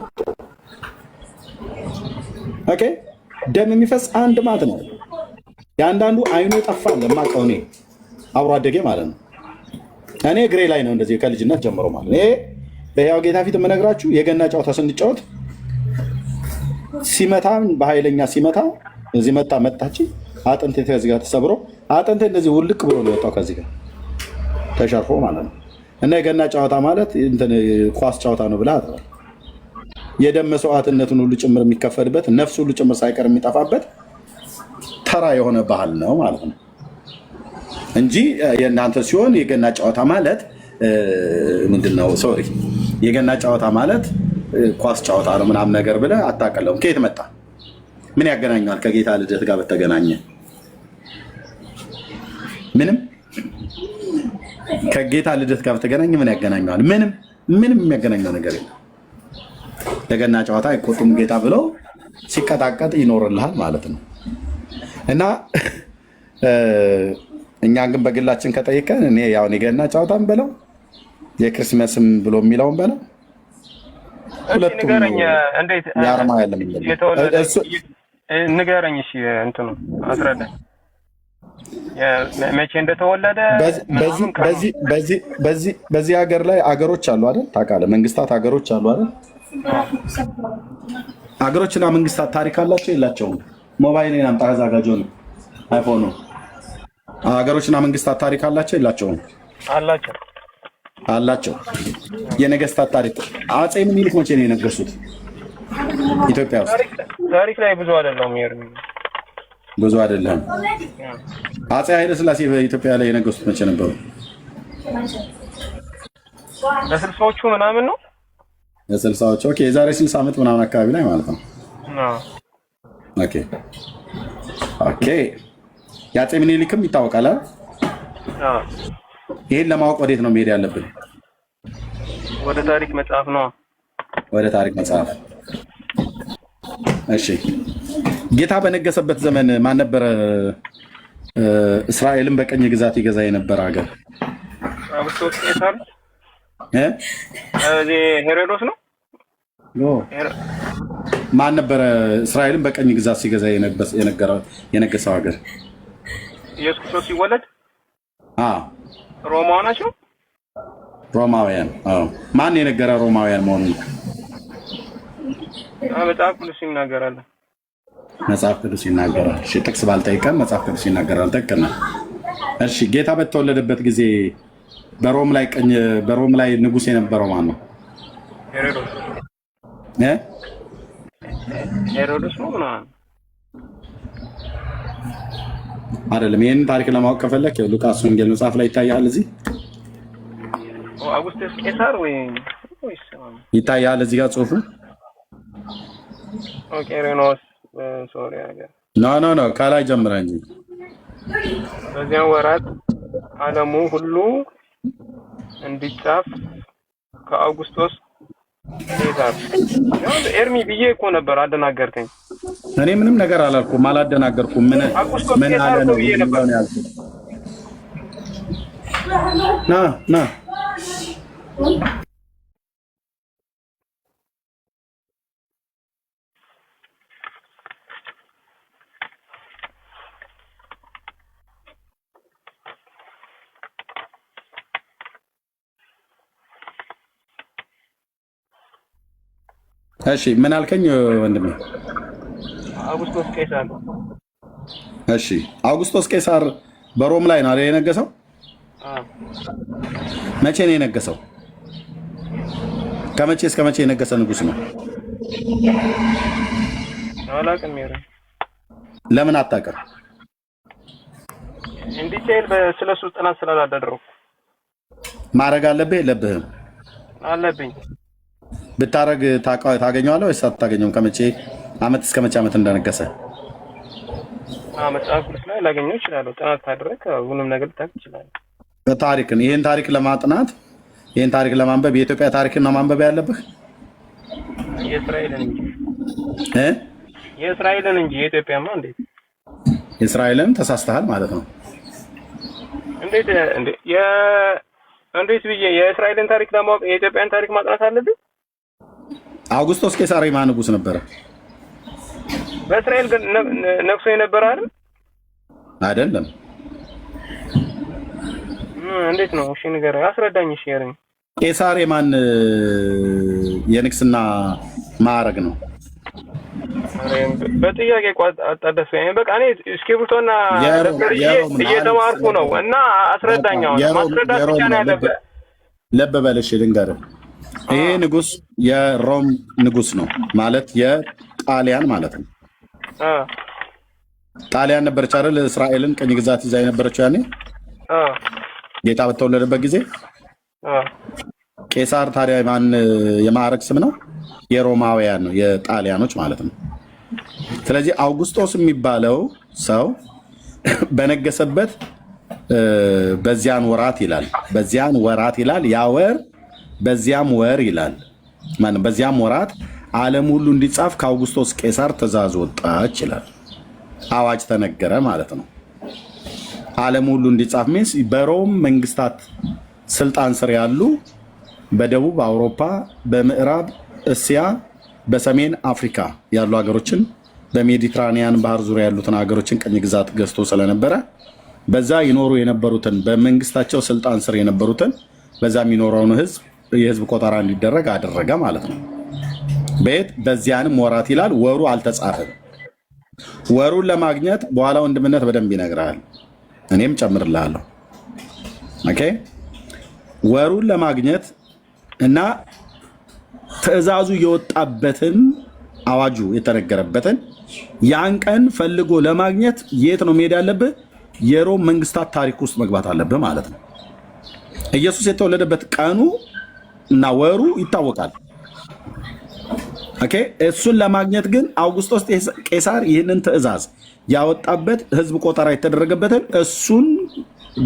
A: ኦኬ። ደም የሚፈስ አንድ ማት ነው። የአንዳንዱ አይኑ ጠፋ ለማውቀው እኔ አብሮ አደጌ ማለት ነው። እኔ እግሬ ላይ ነው እንደዚህ ከልጅነት ጀምሮ ማለት ነው። ይሄ በሕያው ጌታ ፊት የምነግራችሁ የገና ጨዋታ ስንጫወት ሲመታ በኃይለኛ ሲመታ እዚህ መታች አጥንቴ ከዚህ ጋር ተሰብሮ አጥንቴ እንደዚህ ውልቅ ብሎ ነው የወጣው ከዚህ ጋር ተሸርፎ ማለት ነው። እና የገና ጨዋታ ማለት እንትን ኳስ ጨዋታ ነው ብለህ አትበል። የደም መስዋዕትነቱን ሁሉ ጭምር የሚከፈልበት ነፍስ ሁሉ ጭምር ሳይቀር የሚጠፋበት ተራ የሆነ ባህል ነው ማለት ነው እንጂ የእናንተ ሲሆን የገና ጨዋታ ማለት ምንድን ነው? ሶሪ የገና ጨዋታ ማለት ኳስ ጨዋታ ነው ምናምን ነገር ብለህ አታቀለውም። ከየት መጣ? ምን ያገናኘዋል ከጌታ ልደት ጋር በተገናኘ? ምንም። ከጌታ ልደት ጋር በተገናኘ ምን ያገናኘዋል? ምንም የሚያገናኘው ነገር የለም። ለገና ጨዋታ አይቆጡም ጌታ ብለው ሲቀጣቀጥ ይኖርልሃል ማለት ነው። እና እኛ ግን በግላችን ከጠይቀን እኔ ያው የገና ጨዋታም በለው የክርስመስም ብሎ የሚለውን በለው ሁለቱም የአርማ ያለ
B: ንገረኝ። እሺ እንትኑ አስረዳኝ መቼ እንደተወለደ።
A: በዚህ ሀገር ላይ አገሮች አሉ አይደል? ታውቃለህ? መንግስታት ሀገሮች አሉ አይደል? ሀገሮችና መንግስታት ታሪክ አላቸው የላቸውም? ሞባይልን አምጣ አዘጋጆ ነው አይፎን ነው። ሀገሮችና መንግስታት ታሪክ አላቸው የላቸውም? አላቸው። የነገስታት ታሪክ አፄ ምኒልክ መቼ ነው የነገሱት ኢትዮጵያ ውስጥ?
B: ታሪክ ላይ ብዙ አይደለም ይርም
A: ብዙ አይደለም። አፄ ኃይለ ሥላሴ በኢትዮጵያ ላይ የነገሱት መቼ ነበሩ?
B: በስልሳዎቹ ምናምን ነው።
A: በስልሳዎቹ ኦኬ። የዛሬ 60 ዓመት ምናምን አካባቢ ላይ ማለት ነው። ኦኬ ኦኬ። የአፄ ምኒልክም ይታወቃል አይደል? ይሄን ለማወቅ ወዴት ነው መሄድ ያለብን?
B: ወደ ታሪክ መጽሐፍ ነው።
A: ወደ ታሪክ መጽሐፍ። እሺ ጌታ በነገሰበት ዘመን ማን ነበረ እስራኤልን በቀኝ ግዛት ይገዛ የነበረ ሀገር?
B: አውግስጦስ ቄሳር ሄሮዶስ ነው።
A: ማን ነበረ እስራኤልን በቀኝ ግዛት ሲገዛ የነገሰው ሀገር?
B: ኢየሱስ ክርስቶስ ሲወለድ ሮማውያን ናቸው።
A: ሮማውያን። ማን የነገረ ሮማውያን መሆኑን?
B: መጽሐፍ ቅዱስ ይናገራል።
A: መጽሐፍ ቅዱስ ይናገራል። እሺ ጥቅስ ባልጠይቀን መጽሐፍ ቅዱስ ይናገራል። ተከና እሺ ጌታ በተወለደበት ጊዜ በሮም ላይ ንጉስ የነበረው ማን ነው?
B: ሄሮድስ ነው ምናምን
A: አይደለም። ይሄን ታሪክ ለማወቅ ከፈለክ ሉቃስ ወንጌል መጽሐፍ ላይ ይታያል። እዚህ
B: አውግስጦስ ቄሳር ወይስ
A: ይታያል እዚህ ጋር ጽሁፉ።
B: ኦኬ ሬኖስ ሶሪያ ጋር
A: ኖ ከላይ ጀምረ እንጂ
B: በዚያ ወራት ዓለሙ ሁሉ እንዲጻፍ ከአውግስጦስ ቄሳር ኤርሚ ብዬ እኮ ነበር። አደናገርከኝ።
A: እኔ ምንም ነገር አላልኩም፣ አላደናገርኩም። ምን አለ ነው ያልኩት። ና እሺ ምን አልከኝ ወንድሜ?
B: አውግስጦስ ቄሳር።
A: እሺ አውግስጦስ ቄሳር በሮም ላይ ነው የነገሰው? መቼ ነው የነገሰው? ከመቼ እስከ መቼ የነገሰ ንጉስ ነው?
B: አላውቅም።
A: ለምን አታውቅም?
B: እንዲቴል በስለሱ ጥናት ስላላደረኩ። ማድረግ
A: አለብህ የለብህም?
B: አለብኝ።
A: ብታረግ ታገኘዋለህ ወይስ አታገኘውም? ከመቼ ዓመት እስከ መቼ ዓመት እንደነገሰ
B: መጽሐፍ ቅዱስ ላይ ላገኘው እችላለሁ። ጥናት ታድረግ ሁሉም ነገር ልታውቅ ትችላለህ።
A: ታሪክን ይሄን ታሪክ ለማጥናት ይሄን ታሪክ ለማንበብ የኢትዮጵያ ታሪክን ነው ማንበብ ያለብህ?
B: የእስራኤልን እንጂ የኢትዮጵያማ እንዴት?
A: የእስራኤልን ተሳስተሃል ማለት ነው።
B: እንዴት ብዬ የእስራኤልን ታሪክ ለማወቅ የኢትዮጵያን ታሪክ ማጥናት አለብኝ?
A: አውግስጦስ ቄሳር ማን ንጉስ ነበረ?
B: በእስራኤል ግን ነግሶ የነበረ አይደለም? እንዴት ነው? እሺ ንገረኝ፣ አስረዳኝ። እሺ ያረኝ።
A: ቄሳር የማን የንግስና ማዕረግ ነው?
B: በጥያቄ አጣደፈኝ። በቃ እኔ እስክሪብቶና እየተማርኩ ነው እና አስረዳኝ። አሁን ማስረዳት ብቻ ነው ያለብህ።
A: ልብ በል እሺ፣ ልንገርህ። ይሄ ንጉስ የሮም ንጉስ ነው ማለት የጣሊያን ማለት ነው። ጣሊያን ነበረች አይደል እስራኤልን ቅኝ ግዛት ይዛ የነበረችው ያኔ ጌታ በተወለደበት ጊዜ። ቄሳር ታዲያ ማን የማዕረግ ስም ነው? የሮማውያን ነው፣ የጣሊያኖች ማለት ነው። ስለዚህ አውግስጦስ የሚባለው ሰው በነገሰበት በዚያን ወራት ይላል። በዚያን ወራት ይላል። ያ ወር በዚያም ወር ይላል። ማነው? በዚያም ወራት ዓለም ሁሉ እንዲጻፍ ከአውግስጦስ ቄሳር ትእዛዝ ወጣች ይላል። አዋጅ ተነገረ ማለት ነው። ዓለም ሁሉ እንዲጻፍ ሚንስ በሮም መንግስታት ስልጣን ስር ያሉ በደቡብ አውሮፓ፣ በምዕራብ እስያ፣ በሰሜን አፍሪካ ያሉ ሀገሮችን በሜዲትራኒያን ባህር ዙሪያ ያሉትን ሀገሮችን ቅኝ ግዛት ገዝቶ ስለነበረ በዛ ይኖሩ የነበሩትን በመንግስታቸው ስልጣን ስር የነበሩትን በዛ የሚኖረውን የህዝብ ቆጠራ እንዲደረግ አደረገ ማለት ነው። በየት? በዚያንም ወራት ይላል። ወሩ አልተጻፈም። ወሩን ለማግኘት በኋላ ወንድምነት በደንብ ይነግራል፣ እኔም ጨምርልሃለሁ። ኦኬ። ወሩን ለማግኘት እና ትዕዛዙ የወጣበትን አዋጁ የተነገረበትን ያን ቀን ፈልጎ ለማግኘት የት ነው መሄድ ያለብህ? የሮም መንግስታት ታሪክ ውስጥ መግባት አለብህ ማለት ነው። ኢየሱስ የተወለደበት ቀኑ እና ወሩ ይታወቃል። ኦኬ። እሱን ለማግኘት ግን አውግስጦስ ቄሳር ይህንን ትዕዛዝ ያወጣበት ህዝብ ቆጠራ የተደረገበትን እሱን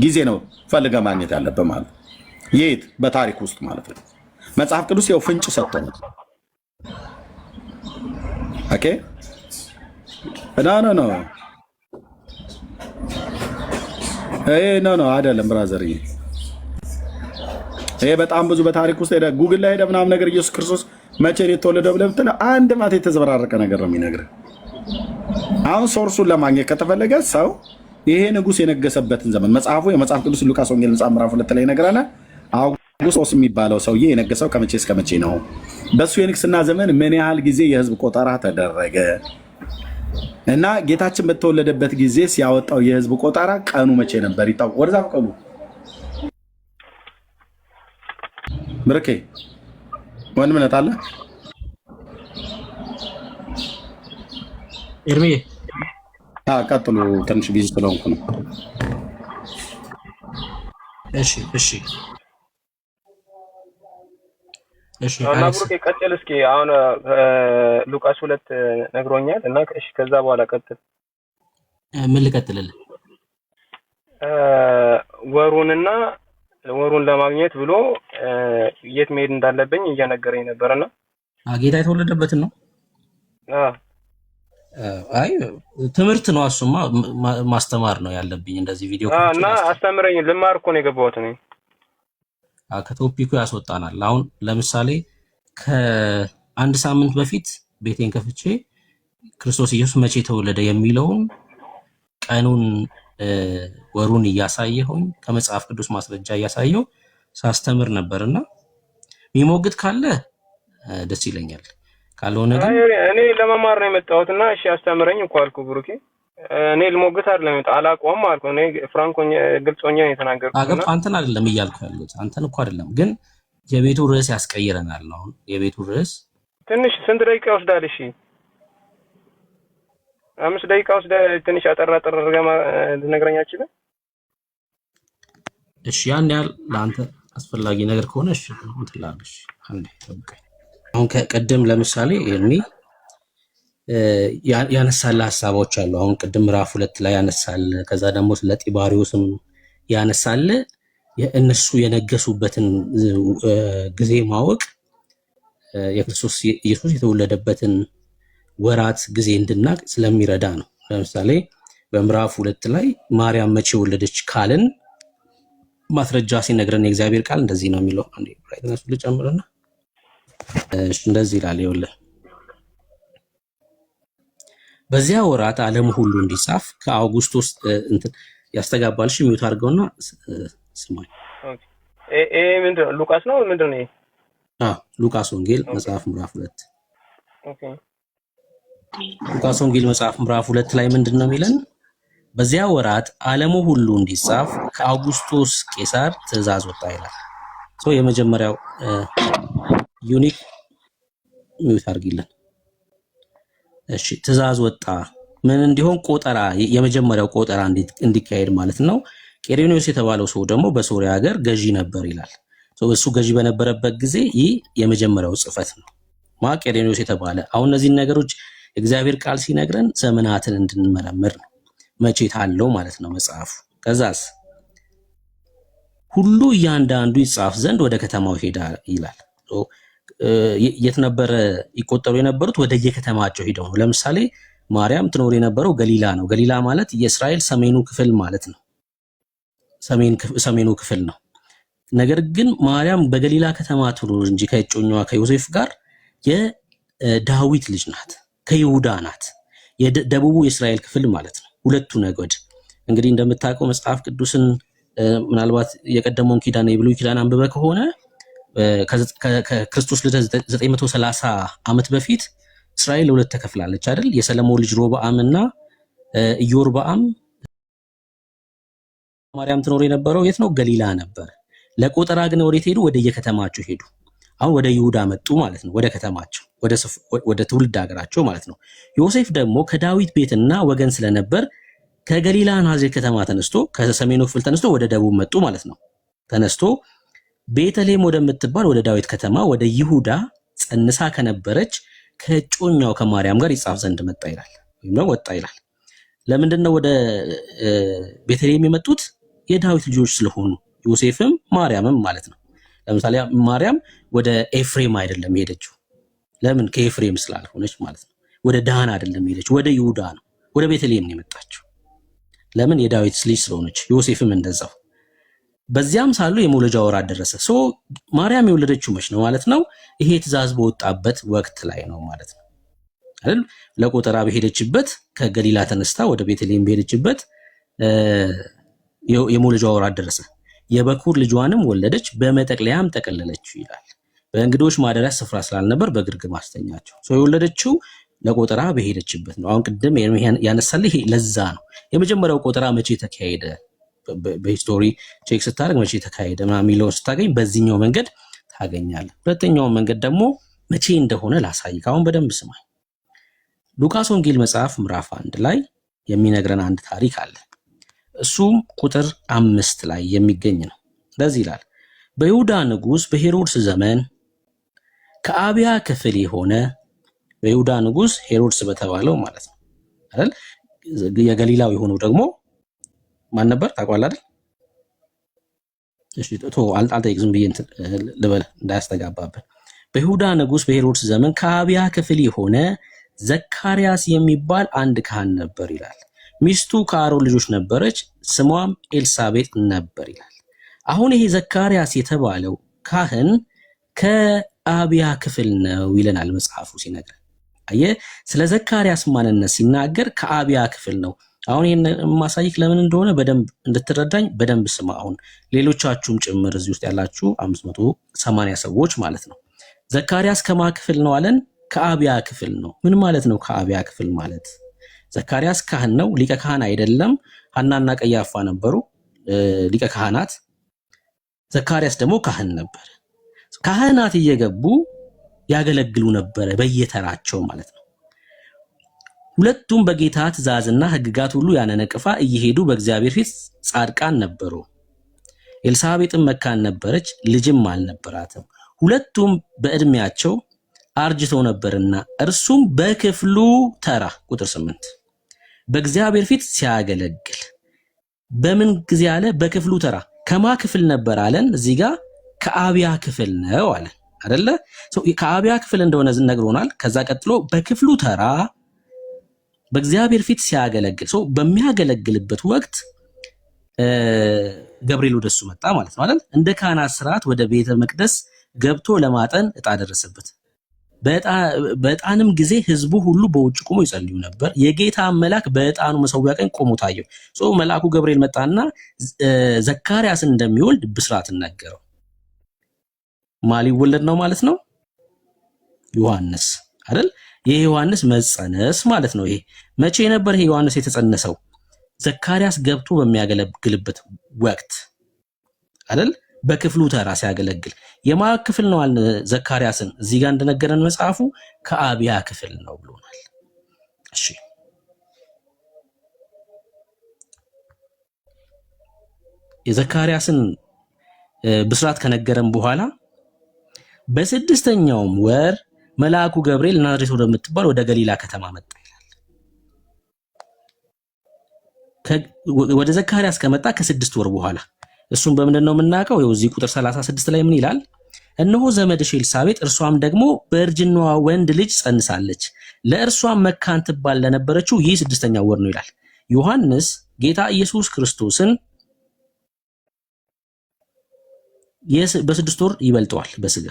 A: ጊዜ ነው ፈልገ ማግኘት ያለብህ ማለት ነው። የት? በታሪክ ውስጥ ማለት ነው። መጽሐፍ ቅዱስ ያው ፍንጭ ሰጥቶናል። ኦኬ። ኖ አይደለም ብራዘር፣ ይሄ በጣም ብዙ በታሪክ ውስጥ ሄደ ጉግል ላይ ሄደ ምናምን ነገር ኢየሱስ ክርስቶስ መቼ ነው የተወለደው ብለህ ብትል አንድ ማት የተዘበራረቀ ነገር ነው የሚነግርህ። አሁን ሶርሱን ለማግኘት ከተፈለገ ሰው ይሄ ንጉስ የነገሰበትን ዘመን መጽሐፉ የመጽሐፍ ቅዱስ ሉቃስ ወንጌል መጽሐፍ ምዕራፍ 2 ላይ ይነግረናል። አውግስጦስ የሚባለው ሰውዬ የነገሰው ከመቼ እስከ መቼ ነው? በሱ የንግስና ዘመን ምን ያህል ጊዜ የህዝብ ቆጠራ ተደረገ? እና ጌታችን በተወለደበት ጊዜ ሲያወጣው የህዝብ ቆጠራ ቀኑ መቼ ነበር? ይታወቅ። ወደዛ ቀኑ ብርኬ ወንድምነት አለ
C: ኤርሜ
A: ቀጥሉ። ትንሽ ቢዚ ስለሆንኩ ነው።
C: እሺ
B: እና ብሩኬ ቀጥል እስኪ። አሁን ሉቃስ 2 ነግሮኛል እና እሺ፣ ከዛ በኋላ ቀጥል።
C: ምን ልቀጥልልህ?
B: ወሩን ለማግኘት ብሎ የት መሄድ እንዳለብኝ እየነገረኝ ነበርና
C: ጌታ የተወለደበትን ነው። አይ ትምህርት ነው፣ እሱማ ማስተማር ነው ያለብኝ። እንደዚህ ቪዲዮ
B: እና አስተምረኝ፣ ልማር እኮ ነው የገባሁት እኔ።
C: ከቶፒኩ ያስወጣናል። አሁን ለምሳሌ ከአንድ ሳምንት በፊት ቤቴን ከፍቼ ክርስቶስ ኢየሱስ መቼ ተወለደ የሚለውን ቀኑን ወሩን እያሳየሁኝ ከመጽሐፍ ቅዱስ ማስረጃ እያሳየው ሳስተምር ነበርና የሚሞግት ካለ ደስ ይለኛል፣ ካልሆነ ግን
B: እኔ ለመማር ነው የመጣሁትና እሺ አስተምረኝ እኮ አልኩ ብሩኬ። እኔ ልሞግት አይደለም አላውቀውም አልኩ። እኔ ፍራንኮኝ ግልጽ ሆኜ ነው የተናገርኩት።
C: አንተን አይደለም እያልኩ ያለሁት፣ አንተን እኮ አይደለም፣ ግን የቤቱ ርዕስ ያስቀይረናል። አሁን የቤቱ ርዕስ
B: ትንሽ ስንት ደቂቃ ወስዳል? እሺ 5 ደቂቃ ወስዳ ትንሽ አጠራጠር አድርገህ ልትነግረኝ አትችልም?
C: እሺ ያን ያህል ለአንተ አስፈላጊ ነገር ከሆነ እሺ እንትን ላድርግ። አንዴ ጠብቀኝ። አሁን ከቀደም ለምሳሌ ኤርሚ ያነሳለ ሀሳቦች አሉ። አሁን ቅድም ምዕራፍ 2 ላይ ያነሳለ፣ ከዛ ደግሞ ስለ ጢባሪዎስም ያነሳለ። እነሱ የነገሱበትን ጊዜ ማወቅ የክርስቶስ ኢየሱስ የተወለደበትን ወራት ጊዜ እንድናቅ ስለሚረዳ ነው። ለምሳሌ በምዕራፍ 2 ላይ ማርያም መቼ ወለደች ካልን ማስረጃ ሲነግረን የእግዚአብሔር ቃል እንደዚህ ነው የሚለው። አንዴ ብራይትነሱ ልጨምርና እንደዚህ ይላል። ይኸውልህ በዚያ ወራት ዓለም ሁሉ እንዲጻፍ ከአውግስጦስ እንትን ያስተጋባልሽ ሚውት አድርገውና ስማኝ።
B: ኤ ምንድነው? ሉቃስ ነው ምንድነው?
C: ሉቃስ ወንጌል መጽሐፍ ምዕራፍ 2።
B: ኦኬ
C: ሉቃስ ወንጌል መጽሐፍ ምዕራፍ 2 ላይ ምንድነው የሚለን? በዚያ ወራት ዓለሙ ሁሉ እንዲጻፍ ከአውግስጦስ ቄሳር ትእዛዝ ወጣ ይላል። የመጀመሪያው ዩኒክ ሚውት አድርጊልን። እሺ ትእዛዝ ወጣ ምን እንዲሆን? ቆጠራ፣ የመጀመሪያው ቆጠራ እንዲካሄድ ማለት ነው። ቄሬኔዎስ የተባለው ሰው ደግሞ በሶሪያ ሀገር ገዢ ነበር ይላል። እሱ ገዢ በነበረበት ጊዜ ይህ የመጀመሪያው ጽፈት ነው። ቄሬኔዎስ የተባለ አሁን እነዚህን ነገሮች እግዚአብሔር ቃል ሲነግረን ዘመናትን እንድንመረምር ነው። መቼት አለው ማለት ነው መጽሐፉ። ከዛስ ሁሉ እያንዳንዱ ይጻፍ ዘንድ ወደ ከተማው ሄዳ ይላል። የት ነበረ ይቆጠሩ የነበሩት? ወደ የከተማቸው ሄደው ነው። ለምሳሌ ማርያም ትኖር የነበረው ገሊላ ነው። ገሊላ ማለት የእስራኤል ሰሜኑ ክፍል ማለት ነው። ሰሜኑ ክፍል ነው። ነገር ግን ማርያም በገሊላ ከተማ ትኖር እንጂ ከእጮኛዋ ከዮሴፍ ጋር የዳዊት ልጅ ናት፣ ከይሁዳ ናት። የደቡቡ የእስራኤል ክፍል ማለት ነው። ሁለቱ ነገድ እንግዲህ እንደምታውቀው መጽሐፍ ቅዱስን ምናልባት የቀደመውን ኪዳን የብሉይ ኪዳን አንብበ ከሆነ ከክርስቶስ ልደት 930 ዓመት በፊት እስራኤል ለሁለት ተከፍላለች አይደል? የሰለሞን ልጅ ሮብዓም እና ኢዮርብዓም። ማርያም ትኖር የነበረው የት ነው? ገሊላ ነበር። ለቆጠራ ግን ወዴት ሄዱ? ወደ የከተማቸው ሄዱ። አሁን ወደ ይሁዳ መጡ ማለት ነው። ወደ ከተማቸው፣ ወደ ትውልድ ሀገራቸው ማለት ነው። ዮሴፍ ደግሞ ከዳዊት ቤትና ወገን ስለነበር ከገሊላ ናዝሬት ከተማ ተነስቶ ከሰሜኑ ክፍል ተነስቶ ወደ ደቡብ መጡ ማለት ነው። ተነስቶ ቤተልሔም ወደምትባል ወደ ዳዊት ከተማ ወደ ይሁዳ ጸንሳ ከነበረች ከእጮኛው ከማርያም ጋር ይጻፍ ዘንድ መጣ ይላል፣ ወይም ደግሞ ወጣ ይላል። ለምንድነው ወደ ቤተልሔም የመጡት? የዳዊት ልጆች ስለሆኑ ዮሴፍም ማርያምም ማለት ነው። ለምሳሌ ማርያም ወደ ኤፍሬም አይደለም ሄደችው። ለምን? ከኤፍሬም ስላልሆነች ማለት ነው። ወደ ዳን አይደለም ሄደችው፣ ወደ ይሁዳ ነው፣ ወደ ቤተልሔም ነው የመጣችው። ለምን? የዳዊት ልጅ ስለሆነች። ዮሴፍም እንደዛው። በዚያም ሳሉ የመውለጃ ወራት ደረሰ። ማርያም የወለደችው መች ነው ማለት ነው? ይሄ ትእዛዝ በወጣበት ወቅት ላይ ነው ማለት ነው አይደል? ለቆጠራ በሄደችበት ከገሊላ ተነስታ ወደ ቤተልሔም በሄደችበት የመውለጃ ወራት ደረሰ። የበኩር ልጇንም ወለደች፣ በመጠቅለያም ጠቀለለችው ይላል። በእንግዶች ማደሪያ ስፍራ ስላልነበር በግርግም አስተኛቸው። የወለደችው ለቆጠራ በሄደችበት ነው። አሁን ቅድም ያነሳልህ ለዛ ነው። የመጀመሪያው ቆጠራ መቼ ተካሄደ? በሂስቶሪ ቼክ ስታደርግ መቼ ተካሄደ ምናምን የሚለውን ስታገኝ በዚህኛው መንገድ ታገኛለህ። ሁለተኛው መንገድ ደግሞ መቼ እንደሆነ ላሳይህ። አሁን በደንብ ስማኝ። ሉቃስ ወንጌል መጽሐፍ ምዕራፍ 1 ላይ የሚነግረን አንድ ታሪክ አለ። እሱም ቁጥር 5 ላይ የሚገኝ ነው። እንደዚህ ይላል። በይሁዳ ንጉሥ በሄሮድስ ዘመን ከአብያ ክፍል የሆነ በይሁዳ ንጉሥ ሄሮድስ በተባለው ማለት ነው አይደል? የገሊላው የሆነው ደግሞ ማን ነበር ታውቃለህ አይደል? እሺ አልጠይቅ ዝም ብዬ ልበል እንዳያስተጋባብህ። በይሁዳ ንጉሥ በሄሮድስ ዘመን ከአብያ ክፍል የሆነ ዘካርያስ የሚባል አንድ ካህን ነበር ይላል። ሚስቱ ከአሮን ልጆች ነበረች፣ ስሟም ኤልሳቤጥ ነበር ይላል። አሁን ይሄ ዘካርያስ የተባለው ካህን ከአብያ ክፍል ነው ይለናል መጽሐፉ ሲነግረን። አየህ፣ ስለ ዘካርያስ ማንነት ሲናገር ከአብያ ክፍል ነው። አሁን ይሄን ማሳይክ ለምን እንደሆነ በደንብ እንድትረዳኝ በደንብ ስማ። አሁን ሌሎቻችሁም ጭምር እዚህ ውስጥ ያላችሁ 580 ሰዎች ማለት ነው። ዘካርያስ ከማ ክፍል ነው አለን? ከአብያ ክፍል ነው። ምን ማለት ነው ከአብያ ክፍል ማለት? ዘካርያስ ካህን ነው፣ ሊቀ ካህን አይደለም። ሐናና ቀያፋ ነበሩ ሊቀ ካህናት። ዘካርያስ ደግሞ ካህን ነበር። ካህናት እየገቡ ያገለግሉ ነበረ በየተራቸው ማለት ነው። ሁለቱም በጌታ ትእዛዝና ሕግጋት ሁሉ ያለ ነቀፋ እየሄዱ በእግዚአብሔር ፊት ጻድቃን ነበሩ። ኤልሳቤጥም መካን ነበረች፣ ልጅም አልነበራትም። ሁለቱም በዕድሜያቸው አርጅተው ነበርና እርሱም በክፍሉ ተራ ቁጥር 8 በእግዚአብሔር ፊት ሲያገለግል በምን ጊዜ አለ? በክፍሉ ተራ። ከማ ክፍል ነበር አለን? እዚህ ጋር ከአብያ ክፍል ነው አለን አይደለ? ከአብያ ክፍል እንደሆነ ነግሮናል። ከዛ ቀጥሎ በክፍሉ ተራ በእግዚአብሔር ፊት ሲያገለግል በሚያገለግልበት ወቅት ገብርኤል ወደሱ መጣ ማለት ነው አይደል? እንደ ካህናት ስርዓት ወደ ቤተ መቅደስ ገብቶ ለማጠን ዕጣ ደረሰበት። በዕጣንም ጊዜ ህዝቡ ሁሉ በውጭ ቆሞ ይጸልዩ ነበር። የጌታ መልአክ በዕጣኑ መሠዊያ ቀኝ ቆሞ ታየው። መልአኩ ገብርኤል መጣና ዘካርያስን እንደሚወልድ ብስራትን ነገረው። ማን ሊወለድ ነው ማለት ነው? ዮሐንስ አይደል? ይሄ ዮሐንስ መጸነስ ማለት ነው። ይሄ መቼ ነበር ይሄ ዮሐንስ የተጸነሰው? ዘካርያስ ገብቶ በሚያገለግልበት ወቅት አይደል? በክፍሉ ተራ ሲያገለግል የማ ክፍል ነው አለ ዘካርያስን? እዚህ ጋር እንደነገረን መጽሐፉ ከአብያ ክፍል ነው ብሎናል። እሺ የዘካርያስን ብስራት ከነገረን በኋላ በስድስተኛውም ወር መልአኩ ገብርኤል ናዝሬት ወደምትባል ወደ ገሊላ ከተማ መጣ ይላል። ወደ ዘካርያስ ከመጣ ከ6 ወር በኋላ እሱም በምንድን ነው የምናውቀው? ይኸው እዚህ ቁጥር 36 ላይ ምን ይላል? እነሆ ዘመድሽ ኤልሳቤጥ እርሷም ደግሞ በእርጅናዋ ወንድ ልጅ ጸንሳለች፣ ለእርሷም መካን ትባል ለነበረችው ይህ 6ኛው ወር ነው ይላል። ዮሐንስ ጌታ ኢየሱስ ክርስቶስን በ6 ወር ይበልጠዋል በስጋ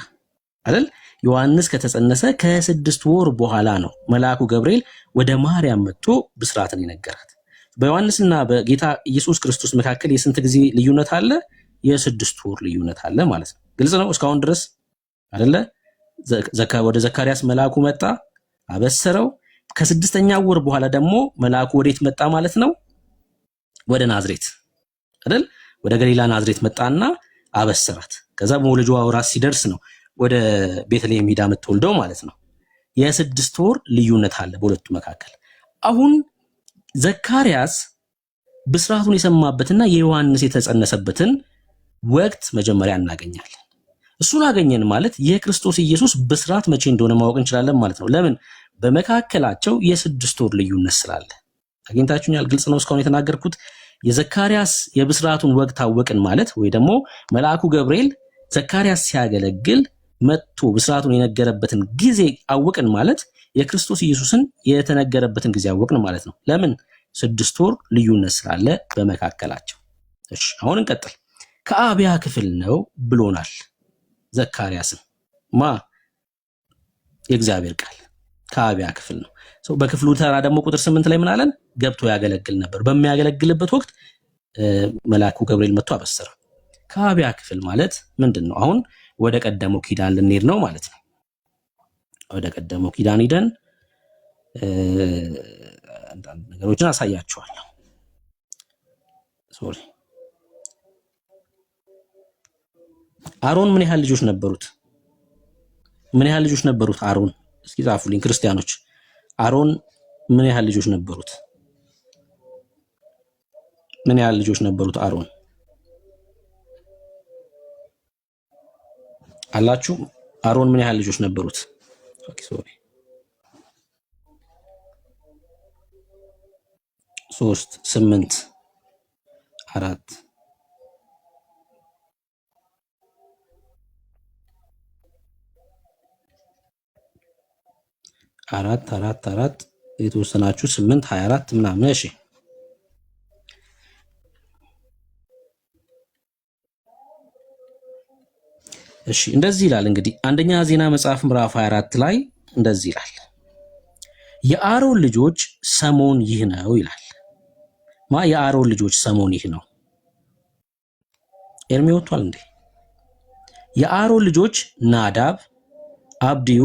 C: አይደል? ዮሐንስ ከተጸነሰ ከ6 ወር በኋላ ነው መልአኩ ገብርኤል ወደ ማርያም መጥቶ ብስራትን የነገራት። በዮሐንስና በጌታ ኢየሱስ ክርስቶስ መካከል የስንት ጊዜ ልዩነት አለ? የ6 ወር ልዩነት አለ ማለት ነው። ግልጽ ነው እስካሁን ድረስ አይደለ? ወደ ዘካርያስ መልአኩ መጣ፣ አበሰረው። ከ6ኛው ወር በኋላ ደግሞ መልአኩ ወዴት መጣ ማለት ነው? ወደ ናዝሬት አይደል? ወደ ገሊላ ናዝሬት መጣና አበሰራት። ከዛ በመውለጃዋ ወራት ሲደርስ ነው ወደ ቤተልሔም ሄዳ የምትወልደው ማለት ነው። የ6 ወር ልዩነት አለ በሁለቱ መካከል። አሁን ዘካርያስ ብስራቱን የሰማበትና የዮሐንስ የተጸነሰበትን ወቅት መጀመሪያ እናገኛለን። እሱን አገኘን ማለት የክርስቶስ ኢየሱስ ብስራት መቼ እንደሆነ ማወቅ እንችላለን ማለት ነው። ለምን? በመካከላቸው የ6 ወር ልዩነት ስላለ። አግኝታችሁኛል? ግልጽ ነው እስካሁን የተናገርኩት። የዘካርያስ የብስራቱን ወቅት አወቅን ማለት ወይ ደግሞ መልአኩ ገብርኤል ዘካርያስ ሲያገለግል መጥቶ ብስራቱን የነገረበትን ጊዜ አወቅን ማለት የክርስቶስ ኢየሱስን የተነገረበትን ጊዜ አወቅን ማለት ነው። ለምን? 6 ወር ልዩነት ስላለ በመካከላቸው። እሺ አሁን እንቀጥል። ከአብያ ክፍል ነው ብሎናል ዘካርያስን የእግዚአብሔር ቃል ከአብያ ክፍል ነው። በክፍሉ ተራ ደግሞ ቁጥር 8 ላይ ምን አለን? ገብቶ ያገለግል ነበር። በሚያገለግልበት ወቅት መልአኩ ገብርኤል መጥቶ አበሰረ። ከአብያ ክፍል ማለት ምንድን ነው? አሁን ወደ ቀደመው ኪዳን ልንሄድ ነው ማለት ነው። ወደ ቀደመው ኪዳን ሂደን አንዳንድ ነገሮችን አሳያችኋለሁ። ሶሪ አሮን ምን ያህል ልጆች ነበሩት? ምን ያህል ልጆች ነበሩት አሮን? እስኪ ጻፉልኝ ክርስቲያኖች። አሮን ምን ያህል ልጆች ነበሩት? ምን ያህል ልጆች ነበሩት አሮን? አላችሁ? አሮን ምን ያህል ልጆች ነበሩት? ኦኬ ሶሪ 3 8 4 4 የተወሰናችሁ 8 24 ምናምን። እሺ እሺ እንደዚህ ይላል እንግዲህ አንደኛ ዜና መጽሐፍ ምዕራፍ 24 ላይ እንደዚህ ይላል፣ የአሮን ልጆች ሰሞን ይህ ነው ይላል። የአሮን ልጆች ሰሞን ይህ ነው። ኤርሚ ወጥቷል እንዴ? የአሮን ልጆች ናዳብ፣ አብድዩ፣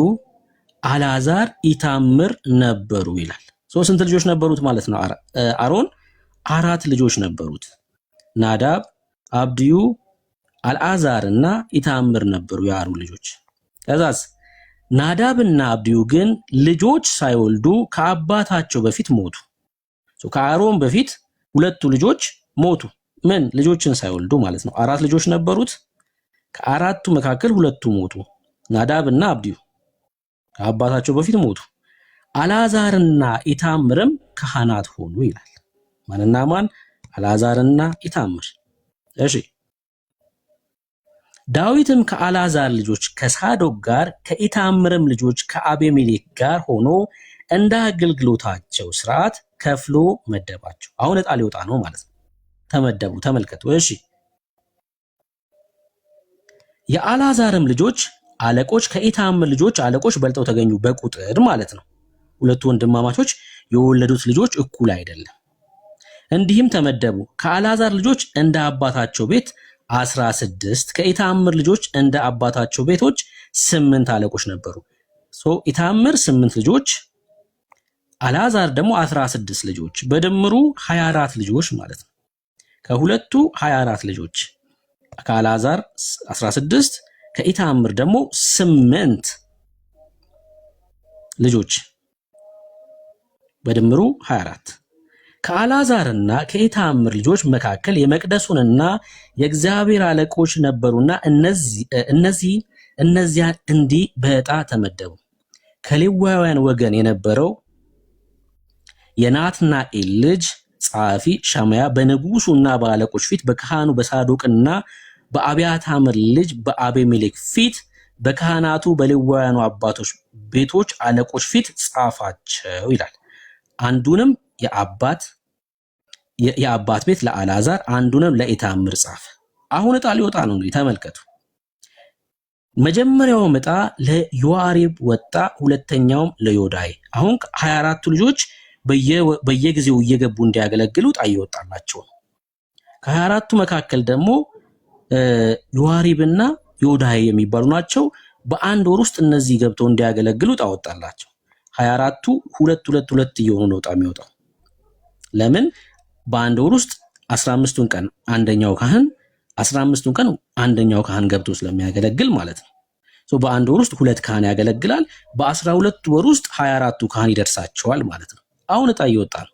C: አልዓዛር፣ ኢታምር ነበሩ ይላል። ስንት ልጆች ነበሩት ማለት ነው? አሮን 4 ልጆች ነበሩት። ናዳብ፣ አብድዩ፣ አልዓዛር እና ኢታምር ነበሩ የአሮን ልጆች። ከዛስ ናዳብና አብድዩ ግን ልጆች ሳይወልዱ ከአባታቸው በፊት ሞቱ። ከአሮን በፊት 2 ልጆች ሞቱ። ምን? ልጆችን ሳይወልዱ ማለት ነው። 4 ልጆች ነበሩት። ከ4ቱ መካከል 2 ሞቱ። ናዳብና አብድዩ ከአባታቸው በፊት ሞቱ። አልዓዛርና ኢታምርም ካህናት ሆኑ ይላል። ማንና ማን? አልዓዛርና ኢታምር። እሺ ዳዊትም ከአልዓዛር ልጆች ከሳዶቅ ጋር ከኢታምርም ልጆች ከአቤሜሌክ ጋር ሆኖ እንደ አገልግሎታቸው ስርዓት ከፍሎ መደባቸው። አሁን ዕጣ ሊወጣ ነው ማለት ነው። ተመደቡ። ተመልከቱ። እሺ የአልዓዛርም ልጆች አለቆች ከኢታምር ልጆች አለቆች በልጠው ተገኙ፣ በቁጥር ማለት ነው። 2 ወንድማማቾች የወለዱት ልጆች እኩል አይደለም። እንዲህም ተመደቡ። ከአልዓዛር ልጆች እንደ አባታቸው ቤት 16፣ ከኢታምር ልጆች እንደ አባታቸው ቤቶች 8 አለቆች ነበሩ። ኢታምር 8 ልጆች፣ አልዓዛር ደግሞ 16 ልጆች፣ በድምሩ 24 ልጆች ማለት ነው። ከሁለቱ 24 ልጆች፣ ከአልዓዛር 16 ከኢታምር ደግሞ 8 ልጆች በድምሩ 24። ከአልዓዛርና ከኢታምር ልጆች መካከል የመቅደሱንና የእግዚአብሔር አለቆች ነበሩና እነዚያ እንዲህ በዕጣ ተመደቡ። ከሌዋውያን ወገን የነበረው የናትናኤል ልጅ ጸሐፊ ሸማያ በንጉሱና በአለቆች ፊት በካህኑ በሳዶቅና በአብያታምር ልጅ በአቤሜሌክ ፊት በካህናቱ በሌዋውያኑ አባቶች ቤቶች አለቆች ፊት ጻፋቸው ይላል። አንዱንም የአባት ቤት ለአልዓዛር አንዱንም ለኢታምር ጻፈ። አሁን ዕጣ ሊወጣ ነው። እንግዲህ ተመልከቱ። መጀመሪያው ዕጣ ለዮአሪብ ወጣ፣ ሁለተኛውም ለዮዳይ። አሁን 24ቱ ልጆች በየጊዜው እየገቡ እንዲያገለግሉ ዕጣ እየወጣላቸው ነው። ከ24ቱ መካከል ደግሞ ዮአሪብና ዮዳይ የሚባሉ ናቸው። በአንድ ወር ውስጥ እነዚህ ገብተው እንዲያገለግሉ ዕጣ ወጣላቸው። 24ቱ ሁለት እየሆኑ ነው ዕጣ የሚወጣው። ለምን? በአንድ ወር ውስጥ 15ቱን ቀን አንደኛው ካህን 15ቱን ቀን አንደኛው ካህን ገብቶ ስለሚያገለግል ማለት ነው። በአንድ ወር ውስጥ 2 ካህን ያገለግላል። በ12 ወር ውስጥ 24ቱ ካህን ይደርሳቸዋል ማለት ነው። አሁን ዕጣ እየወጣ ነው።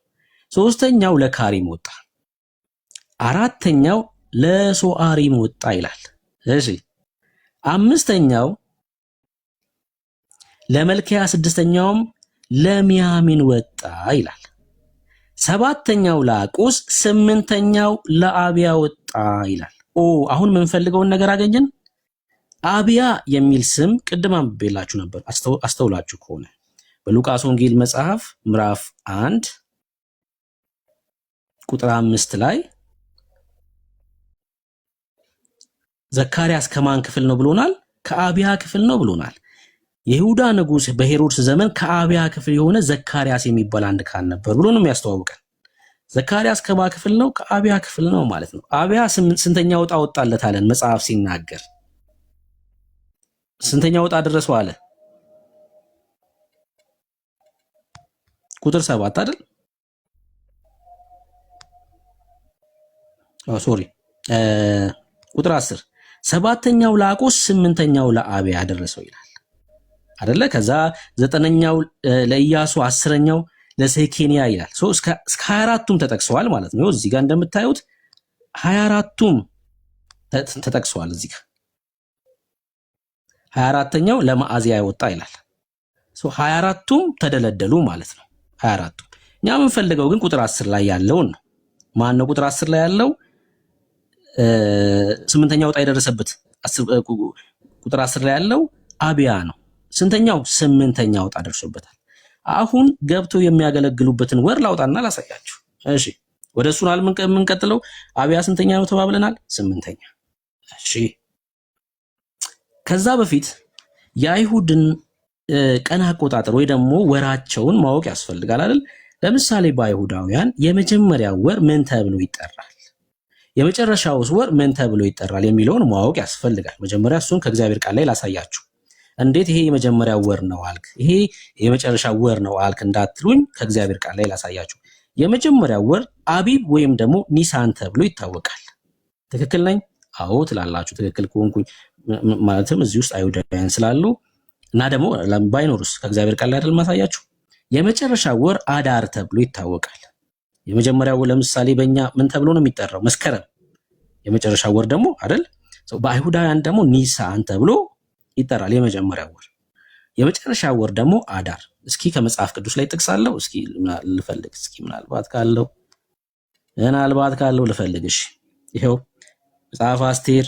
C: ሶስተኛው ለካሪም ወጣ፣ አራተኛው ለሶአሪም ወጣ ይላል። እሺ፣ አምስተኛው ለመልኪያ፣ ስድስተኛውም ለሚያሚን ወጣ ይላል። ሰባተኛው ለአቁስ፣ ስምንተኛው ለአብያ ወጣ ይላል። አሁን የምንፈልገውን ነገር አገኘን። አብያ የሚል ስም ቅድም አንብቤላችሁ ነበር። አስተውላችሁ ከሆነ በሉቃስ ወንጌል መጽሐፍ ምዕራፍ 1 ቁጥር 5 ላይ ዘካርያስ ከማን ክፍል ነው ብሎናል? ከአብያ ክፍል ነው ብሎናል። የይሁዳ ንጉሥ በሄሮድስ ዘመን ከአብያ ክፍል የሆነ ዘካርያስ የሚባል አንድ ካህን ነበር ብሎ ነው የሚያስተዋውቀን። ዘካርያስ ከማ ክፍል ነው? ከአብያ ክፍል ነው ማለት ነው። አብያ ስንተኛ ዕጣ ወጣለት አለን መጽሐፍ ሲናገር? ስንተኛ ዕጣ ደረሰው አለ? ቁጥር 7 አይደል? ሶሪ ቁጥር 10 7ኛው ለአቆስ 8ኛው ለአብያ ደረሰው ይላል አይደለ? ከዛ 9ኛው ለኢያሱ 10ኛው ለሴኬንያ ይላል። እስከ 24ቱም ተጠቅሰዋል ማለት ነው። እዚህ ጋር እንደምታዩት 24ቱም ተጠቅሰዋል። እዚህ ጋር 24ኛው ለማዕዝያ ወጣ ይላል። 24ቱም ተደለደሉ ማለት ነው። 24ቱም እኛ የምንፈልገው ግን ቁጥር 10 ላይ ያለውን ነው። ማን ነው ቁጥር 10 ላይ ያለው? 8ኛው ዕጣ የደረሰበት ቁጥር 10 ላይ ያለው አብያ ነው። ስንተኛው? 8ኛው ዕጣ ደርሶበታል። አሁን ገብተው የሚያገለግሉበትን ወር ላውጣና ላሳያችሁ። እሺ፣ ወደ እሱን የምንቀጥለው አብያ ስንተኛ ነው ተባብለናል? 8ኛ። እሺ፣ ከዛ በፊት የአይሁድን ቀን አቆጣጠር ወይ ደግሞ ወራቸውን ማወቅ ያስፈልጋል አይደል? ለምሳሌ በአይሁዳውያን የመጀመሪያው ወር ምን ተብሎ ይጠራል፣ የመጨረሻውስ ወር ምን ተብሎ ይጠራል የሚለውን ማወቅ ያስፈልጋል። መጀመሪያ እሱን ከእግዚአብሔር ቃል ላይ ላሳያችሁ። እንዴት ይሄ የመጀመሪያው ወር ነው አልክ፣ ይሄ የመጨረሻው ወር ነው አልክ እንዳትሉኝ ከእግዚአብሔር ቃል ላይ ላሳያችሁ። የመጀመሪያው ወር አቢብ ወይም ደግሞ ኒሳን ተብሎ ይታወቃል። ትክክል ነኝ? አዎ ትላላችሁ። ትክክል ከሆንኩኝ ማለትም እዚህ ውስጥ አይሁዳውያን ስላሉ እና ደግሞ ባይኖሩስ ከእግዚአብሔር ቃል ላይ አይደል ማሳያችሁ። የመጨረሻው ወር አዳር ተብሎ ይታወቃል። የመጀመሪያው ወር ለምሳሌ በእኛ ምን ተብሎ ነው የሚጠራው? መስከረም። የመጨረሻው ወር ደግሞ አይደል? በአይሁዳውያን ደግሞ ኒሳን ተብሎ ይጠራል የመጀመሪያው ወር። የመጨረሻው ወር ደግሞ አዳር። እስኪ ከመጽሐፍ ቅዱስ ላይ ጥቅስ አለው? እስኪ ልፈልግ። እስኪ ምናልባት ካለው ልፈልግ። እሺ፣ ይሄው መጽሐፍ አስቴር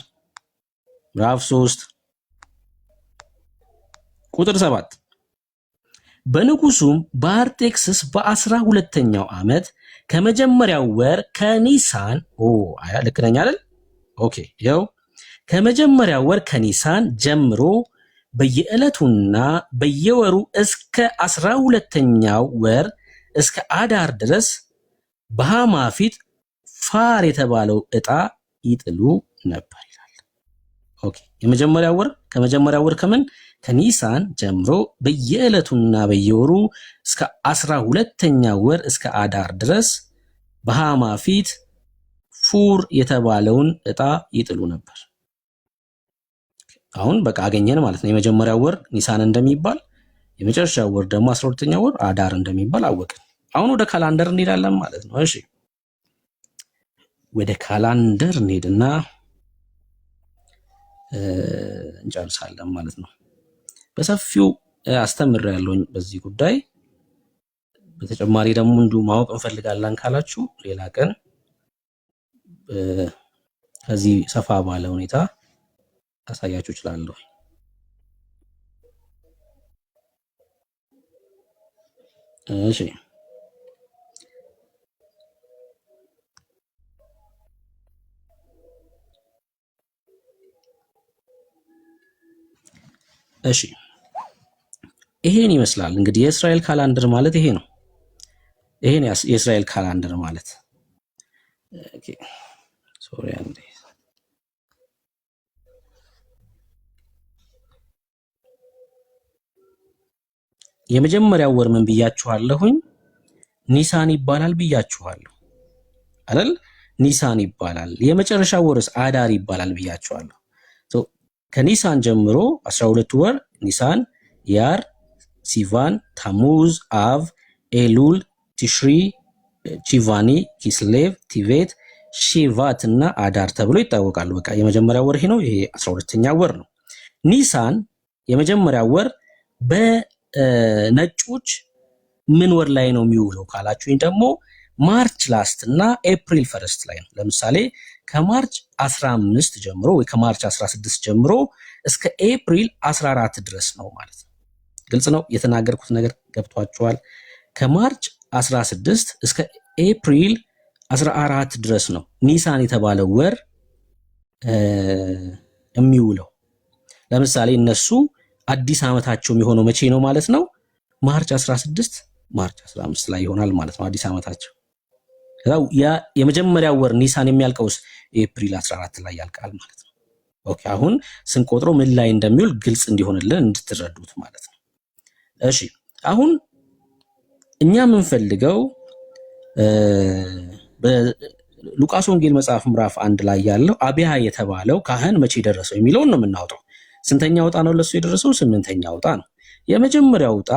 C: ምዕራፍ 3 ቁጥር 7 በንጉሱም በአርጤክስስ በ12ኛው ዓመት ከመጀመሪያው ወር ከኒሳን ልክ ነኝ አይደል? ኦኬ፣ ይኸው ከመጀመሪያው ወር ከኒሳን ጀምሮ በየዕለቱና በየወሩ እስከ 12ኛው ወር እስከ አዳር ድረስ በሃማ ፊት ፋር የተባለው ዕጣ ይጥሉ ነበር ይላል። ኦኬ፣ የመጀመሪያው ወር ከመጀመሪያው ወር ከምን ከኒሳን ጀምሮ በየዕለቱና በየወሩ እስከ 12ኛው ወር እስከ አዳር ድረስ በሃማ ፊት ፉር የተባለውን ዕጣ ይጥሉ ነበር። አሁን በቃ አገኘን ማለት ነው። የመጀመሪያው ወር ኒሳን እንደሚባል፣ የመጨረሻው ወር ደግሞ 12ኛው ወር አዳር እንደሚባል አወቅን። አሁን ወደ ካላንደር እንሄዳለን ማለት ነው። እሺ፣ ወደ ካላንደር እንሄድና እንጨርሳለን ማለት ነው። በሰፊው አስተምሬያለሁኝ በዚህ ጉዳይ። በተጨማሪ ደግሞ እንዲሁ ማወቅ እንፈልጋለን ካላችሁ ሌላ ቀን ከዚህ ሰፋ ባለ ሁኔታ አሳያችሁ እችላለሁ። እሺ እሺ ይሄን ይመስላል እንግዲህ የእስራኤል ካላንደር ማለት ይሄ ነው። ይሄን የእስራኤል ካላንደር ማለት ኦኬ ሶሪ አንዴ የመጀመሪያው ወር ምን ብያችኋለሁኝ? ኒሳን ይባላል ብያችኋለሁ አይደል? ኒሳን ይባላል። የመጨረሻው ወርስ አዳር ይባላል ብያችኋለሁ። ከኒሳን ጀምሮ 12 ወር ኒሳን፣ ያር፣ ሲቫን፣ ታሙዝ፣ አቭ፣ ኤሉል፣ ቲሽሪ፣ ቺቫኒ፣ ኪስሌቭ፣ ቲቬት፣ ሺቫት እና አዳር ተብሎ ይታወቃሉ። በቃ የመጀመሪያው ወር ይሄ ነው። ይሄ 12ኛ ወር ነው። ኒሳን የመጀመሪያው ወር በነጮች ምን ወር ላይ ነው የሚውለው ካላችሁኝ ደግሞ ማርች ላስት እና ኤፕሪል ፈርስት ላይ ነው። ለምሳሌ ከማርች 15 ጀምሮ ወይ ከማርች 16 ጀምሮ እስከ ኤፕሪል 14 ድረስ ነው ማለት ነው። ግልጽ ነው? የተናገርኩት ነገር ገብቷችኋል? ከማርች 16 እስከ ኤፕሪል 14 ድረስ ነው ኒሳን የተባለው ወር የሚውለው። ለምሳሌ እነሱ አዲስ ዓመታቸው የሚሆነው መቼ ነው ማለት ነው? ማርች 16 ማርች 15 ላይ ይሆናል ማለት ነው አዲስ ዓመታቸው። ያ የመጀመሪያው ወር ኒሳን የሚያልቀውስ ኤፕሪል 14 ላይ ያልቃል ማለት ነው። ኦኬ አሁን ስንቆጥረው ምን ላይ እንደሚውል ግልጽ እንዲሆንልን እንድትረዱት ማለት ነው። እሺ አሁን እኛ የምንፈልገው በሉቃስ ወንጌል መጽሐፍ ምዕራፍ 1 ላይ ያለው አብያ የተባለው ካህን መቼ ደረሰው የሚለውን ነው የምናወጣው። ስንተኛ ዕጣ ነው ለሱ የደረሰው? 8ኛ ዕጣ ነው። የመጀመሪያው ዕጣ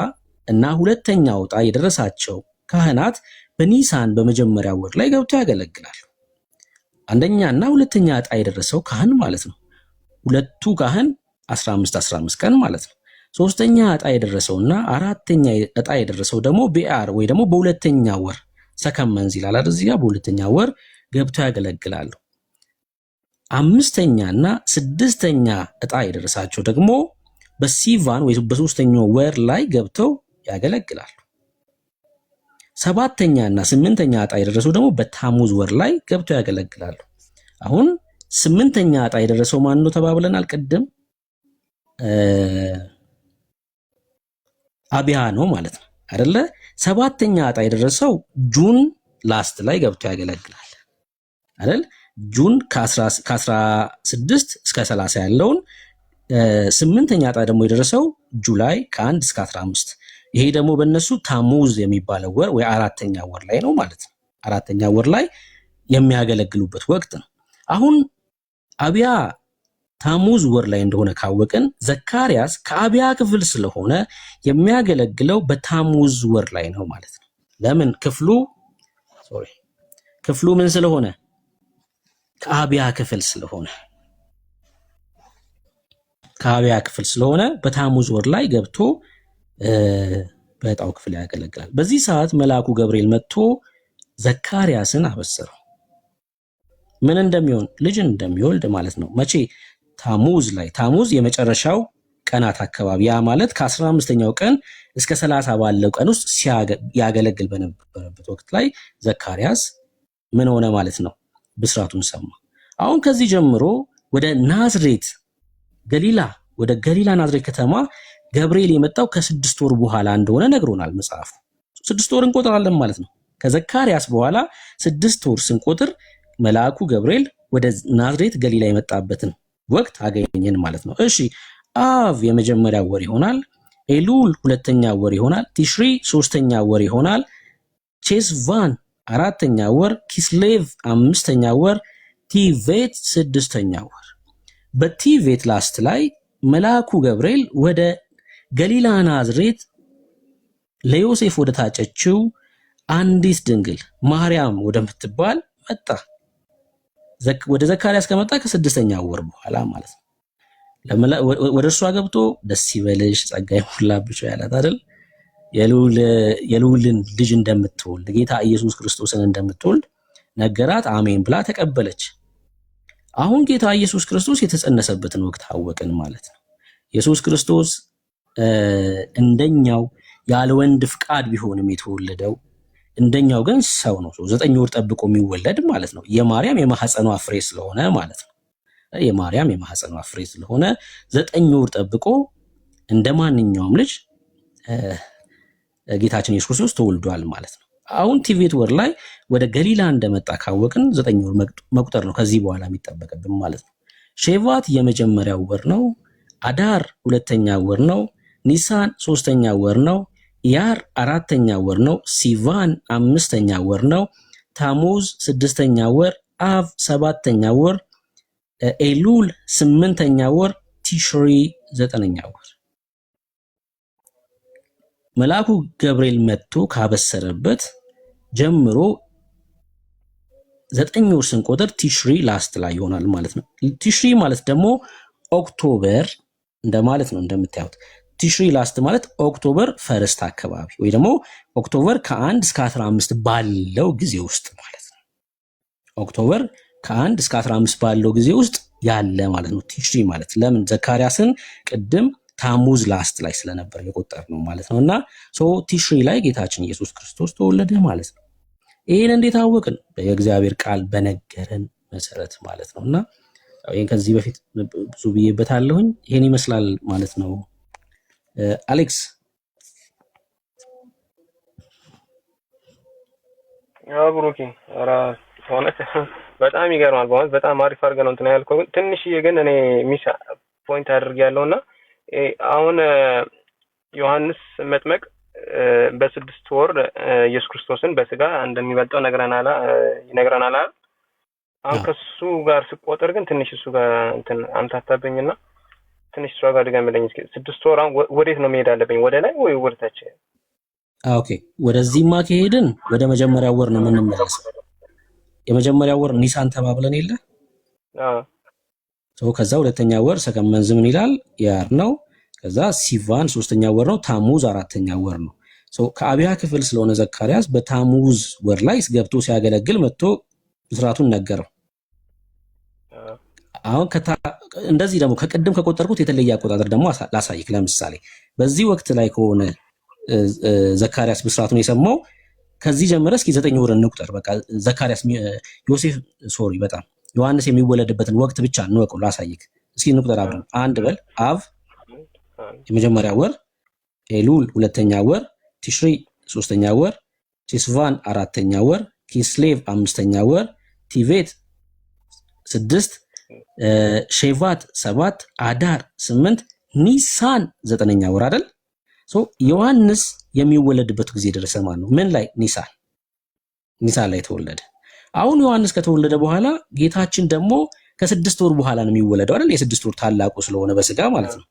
C: እና ሁለተኛው ዕጣ የደረሳቸው ካህናት በኒሳን በመጀመሪያው ወር ላይ ገብተው ያገለግላሉ። አንደኛ እና ሁለተኛ ዕጣ የደረሰው ካህን ማለት ነው። ሁለቱ ካህን 15 ቀን ማለት ነው። ሶስተኛ ዕጣ የደረሰውና አራተኛ ዕጣ የደረሰው ደግሞ ቢአር ወይ ደግሞ በሁለተኛ ወር ሰከመንዝ ይላል አይደል? እዚህ ጋር በሁለተኛ ወር ገብተው ያገለግላሉ። አምስተኛ እና ስድስተኛ ዕጣ የደረሳቸው ደግሞ በሲቫን ወይ በሶስተኛው ወር ላይ ገብተው ያገለግላሉ። ሰባተኛ እና ስምንተኛ ዕጣ የደረሰው ደግሞ በታሙዝ ወር ላይ ገብተው ያገለግላሉ። አሁን 8ኛ ዕጣ የደረሰው ማን ነው ተባብለናል ቅድም? አብያ ነው ማለት ነው አይደለ? 7ኛ ዕጣ የደረሰው ጁን ላስት ላይ ገብቶ ያገለግላል አይደል? ጁን ከ16 እስከ 30 ያለውን 8ኛ ዕጣ ደግሞ የደረሰው ጁላይ ከ1 እስከ 15። ይሄ ደግሞ በእነሱ ታሙዝ የሚባለው ወር ወይ 4ኛ ወር ላይ ነው ማለት ነው። 4ኛ ወር ላይ የሚያገለግሉበት ወቅት ነው። አሁን አብያ ታሙዝ ወር ላይ እንደሆነ ካወቅን ዘካርያስ ከአብያ ክፍል ስለሆነ የሚያገለግለው በታሙዝ ወር ላይ ነው ማለት ነው። ለምን? ክፍሉ ምን ስለሆነ? ከአብያ ክፍል ስለሆነ በታሙዝ ወር ላይ ገብቶ በዕጣው ክፍል ያገለግላል። በዚህ ሰዓት መልአኩ ገብርኤል መጥቶ ዘካርያስን አበሰረው። ምን እንደሚሆን? ልጅን እንደሚወልድ ማለት ነው። መቼ? ታሙዝ ላይ። ታሙዝ የመጨረሻው ቀናት አካባቢ፣ ያ ማለት ከ15ኛው ቀን እስከ 30 ባለው ቀን ውስጥ ያገለግል በነበረበት ወቅት ላይ ዘካርያስ ምን ሆነ ማለት ነው? ብስራቱን ሰማ። አሁን ከዚህ ጀምሮ ወደ ናዝሬት ወደ ገሊላ ናዝሬት ከተማ ገብርኤል የመጣው ከ6 ወር በኋላ እንደሆነ ነግሮናል መጽሐፉ። 6 ወር እንቆጥራለን ማለት ነው። ከዘካርያስ በኋላ 6 ወር ስንቆጥር መልአኩ ገብርኤል ወደ ናዝሬት ገሊላ የመጣበትን ወቅት አገኘን ማለት ነው። እሺ አቭ የመጀመሪያ ወር ይሆናል። ኤሉል 2ኛ ወር ይሆናል። ቲሽሪ 3ኛ ወር ይሆናል። ቼስቫን 4ኛ ወር፣ ኪስሌቭ 5ኛ ወር፣ ቲቬት 6ኛ ወር። በቲቬት ላስት ላይ መልአኩ ገብርኤል ወደ ገሊላ ናዝሬት ለዮሴፍ ወደ ታጨችው አንዲት ድንግል ማርያም ወደምትባል መጣ። ወደ ዘካርያስ ከመጣ ከ6ኛ ወር በኋላ ማለት ነው። ወደ እርሷ ገብቶ ደስ ይበልሽ ጸጋ ይሞላብሽ ያላት አይደል? የልዑልን ልጅ እንደምትወልድ ጌታ ኢየሱስ ክርስቶስን እንደምትወልድ ነገራት። አሜን ብላ ተቀበለች። አሁን ጌታ ኢየሱስ ክርስቶስ የተጸነሰበትን ወቅት አወቅን ማለት ነው። ኢየሱስ ክርስቶስ እንደኛው ያለ ወንድ ፍቃድ ቢሆንም የተወለደው እንደኛው ግን ሰው ነው። 9 ወር ጠብቆ የሚወለድ ማለት ነው። የማርያም የማህፀኗ ፍሬ ስለሆነ ማለት ነው። የማርያም የማህፀኗ ፍሬ ስለሆነ 9 ወር ጠብቆ እንደ ማንኛውም ልጅ ጌታችን ኢየሱስ ክርስቶስ ተወልዷል ማለት ነው። አሁን ቲቬት ወር ላይ ወደ ገሊላ እንደመጣ ካወቅን 9 ወር መቁጠር ነው ከዚህ በኋላ የሚጠበቅብን ማለት ነው። ሼቫት የመጀመሪያው ወር ነው። አዳር 2ኛ ወር ነው። ኒሳን 3ኛ ወር ነው። ኢያር 4ኛ ወር ነው። ሲቫን 5ኛ ወር ነው። ታሙዝ 6ኛ ወር፣ አቭ 7ኛ ወር፣ ኤሉል 8ኛ ወር፣ ቲሽሪ 9ኛ ወር። መልአኩ ገብርኤል መጥቶ ካበሰረበት ጀምሮ 9 ወር ስንቆጥር ቲሽሪ ላስት ላይ ይሆናል ማለት ነው። ቲሽሪ ማለት ደግሞ ኦክቶበር እንደማለት ነው። እንደምታዩት ቲሽሪ ላስት ማለት ኦክቶበር ፈርስት አካባቢ ወይ ደግሞ ኦክቶበር ከ1 እስከ 15 ባለው ጊዜ ውስጥ ማለት ነው። ኦክቶበር ከ1 እስከ 15 ባለው ጊዜ ውስጥ ያለ ማለት ነው ቲሽሪ ማለት። ለምን ዘካርያስን ቅድም ታሙዝ ላስት ላይ ስለነበር የቆጠር ነው ማለት ነው። እና ቲሽሪ ላይ ጌታችን ኢየሱስ ክርስቶስ ተወለደ ማለት ነው። ይህን እንዴት አወቅን? በእግዚአብሔር ቃል በነገረን መሰረት ማለት ነው። እና ይህን ከዚህ በፊት ብዙ ብዬበታለሁኝ። ይህን ይመስላል ማለት ነው። አሌክስ
B: ብሩኪ ሆነት በጣም ይገርማል። በእውነት በጣም አሪፍ አድርገህ ነው እንትን ያልከው። ትንሽዬ ግን እኔ ሚስ ፖይንት አድርጌያለሁና አሁን ዮሐንስ መጥመቅ በ6 ወር ኢየሱስ ክርስቶስን በስጋ እንደሚበልጠው ይነግረናል። አሁን ከሱ ጋር ስቆጥር ግን ትንሽ እሱ ጋር እንትን አምታታብኝና ትንሽ እሱ ጋር ድገምልኝ እስኪ። 6 ወር አሁን ወዴት ነው መሄድ አለብኝ? ወደ ላይ ወይ ወደ ታች?
C: ኦኬ፣ ወደዚህማ ከሄድን ወደ መጀመሪያው ወር ነው የምንመለሰው። የመጀመሪያው ወር ኒሳን ተባብለን የለ? ከዛ 2ኛ ወር ሰከመንዝ ምን ይላል? ያር ነው። ከዛ ሲቫን 3ኛ ወር ነው። ታሙዝ 4ኛ ወር ነው። ከአብያ ክፍል ስለሆነ ዘካርያስ በታሙዝ ወር ላይ ገብቶ ሲያገለግል መጥቶ ብስራቱን ነገረው። አሁን እንደዚህ ደግሞ ከቅድም ከቆጠርኩት የተለየ አቆጣጠር ደግሞ ላሳይክ። ለምሳሌ በዚህ ወቅት ላይ ከሆነ ዘካርያስ ብስራቱን የሰማው ከዚህ ጀምረ እስኪ 9 ወር እንቁጠር። በቃ ዘካርያስ በጣም ዮሐንስ የሚወለድበትን ወቅት ብቻ እንወቀው። ላሳይክ እስኪ እንቁጠር አብረን። 1 በል። አቭ የመጀመሪያ ወር፣ ኤሉል 2ኛ ወር፣ ቲሽሪ 3ኛ ወር፣ ቲስቫን 4ኛ ወር፣ ኪስሌቭ 5ኛ ወር፣ ቲቬት 6፣ ሼቫት 7፣ አዳር 8፣ ኒሳን 9ኛ ወር አይደል? ዮሐንስ የሚወለድበት ጊዜ ደረሰ ማለት ነው። ምን ላይ? ኒሳን ላይ ተወለደ። አሁን ዮሐንስ ከተወለደ በኋላ ጌታችን ደግሞ ከ6 ወር በኋላ ነው የሚወለደው አይደል? የ6 ወር ታላቁ ስለሆነ በስጋ ማለት ነው።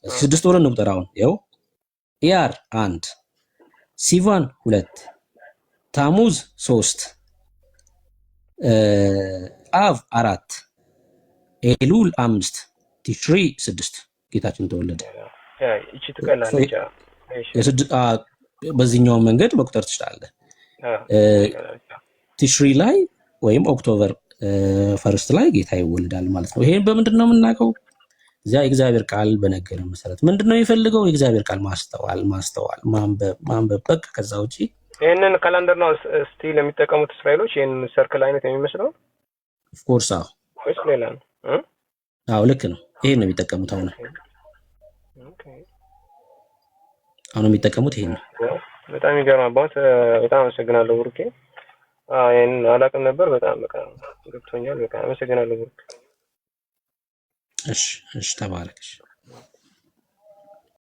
C: 6 ወር እንቁጠር አሁን። ይኸው ኢያር 1፣ ሲቫን 2፣ ታሙዝ 3፣ አቭ 4፣ ኤሉል 5፣ ቲሽሪ 6 ጌታችን ተወለደ።
B: እቺ ትቀላለች።
C: በዚህኛው መንገድ መቁጠር ትችላለህ። ቲሽሪ ላይ ወይም ኦክቶበር ፈርስት ላይ ጌታ ይወልዳል ማለት ነው። ይሄን በምንድን ነው የምናውቀው? እዚያ የእግዚአብሔር ቃል በነገረን መሰረት ምንድን ነው የሚፈልገው? የእግዚአብሔር ቃል ማስተዋል፣ ማንበብ በቃ። ከዛ ውጪ
B: ይሄንን ካላንደር ነው ስቲል የሚጠቀሙት እስራኤሎች። ይሄን ሰርክል አይነት የሚመስለው
C: ኦፍ ኮርስ
B: ወይስ ሌላ ነው?
C: ልክ ነው። ይሄን ነው የሚጠቀሙት አሁን የሚጠቀሙት ይሄን ነው።
B: በጣም ይገርማል። በጣም አመሰግናለሁ ብሩኬ። ይሄን አላውቅም ነበር። በጣም በቃ ገብቶኛል። በቃ አመሰግናለሁ ብሩኬ።
C: እሺ ተባረክ።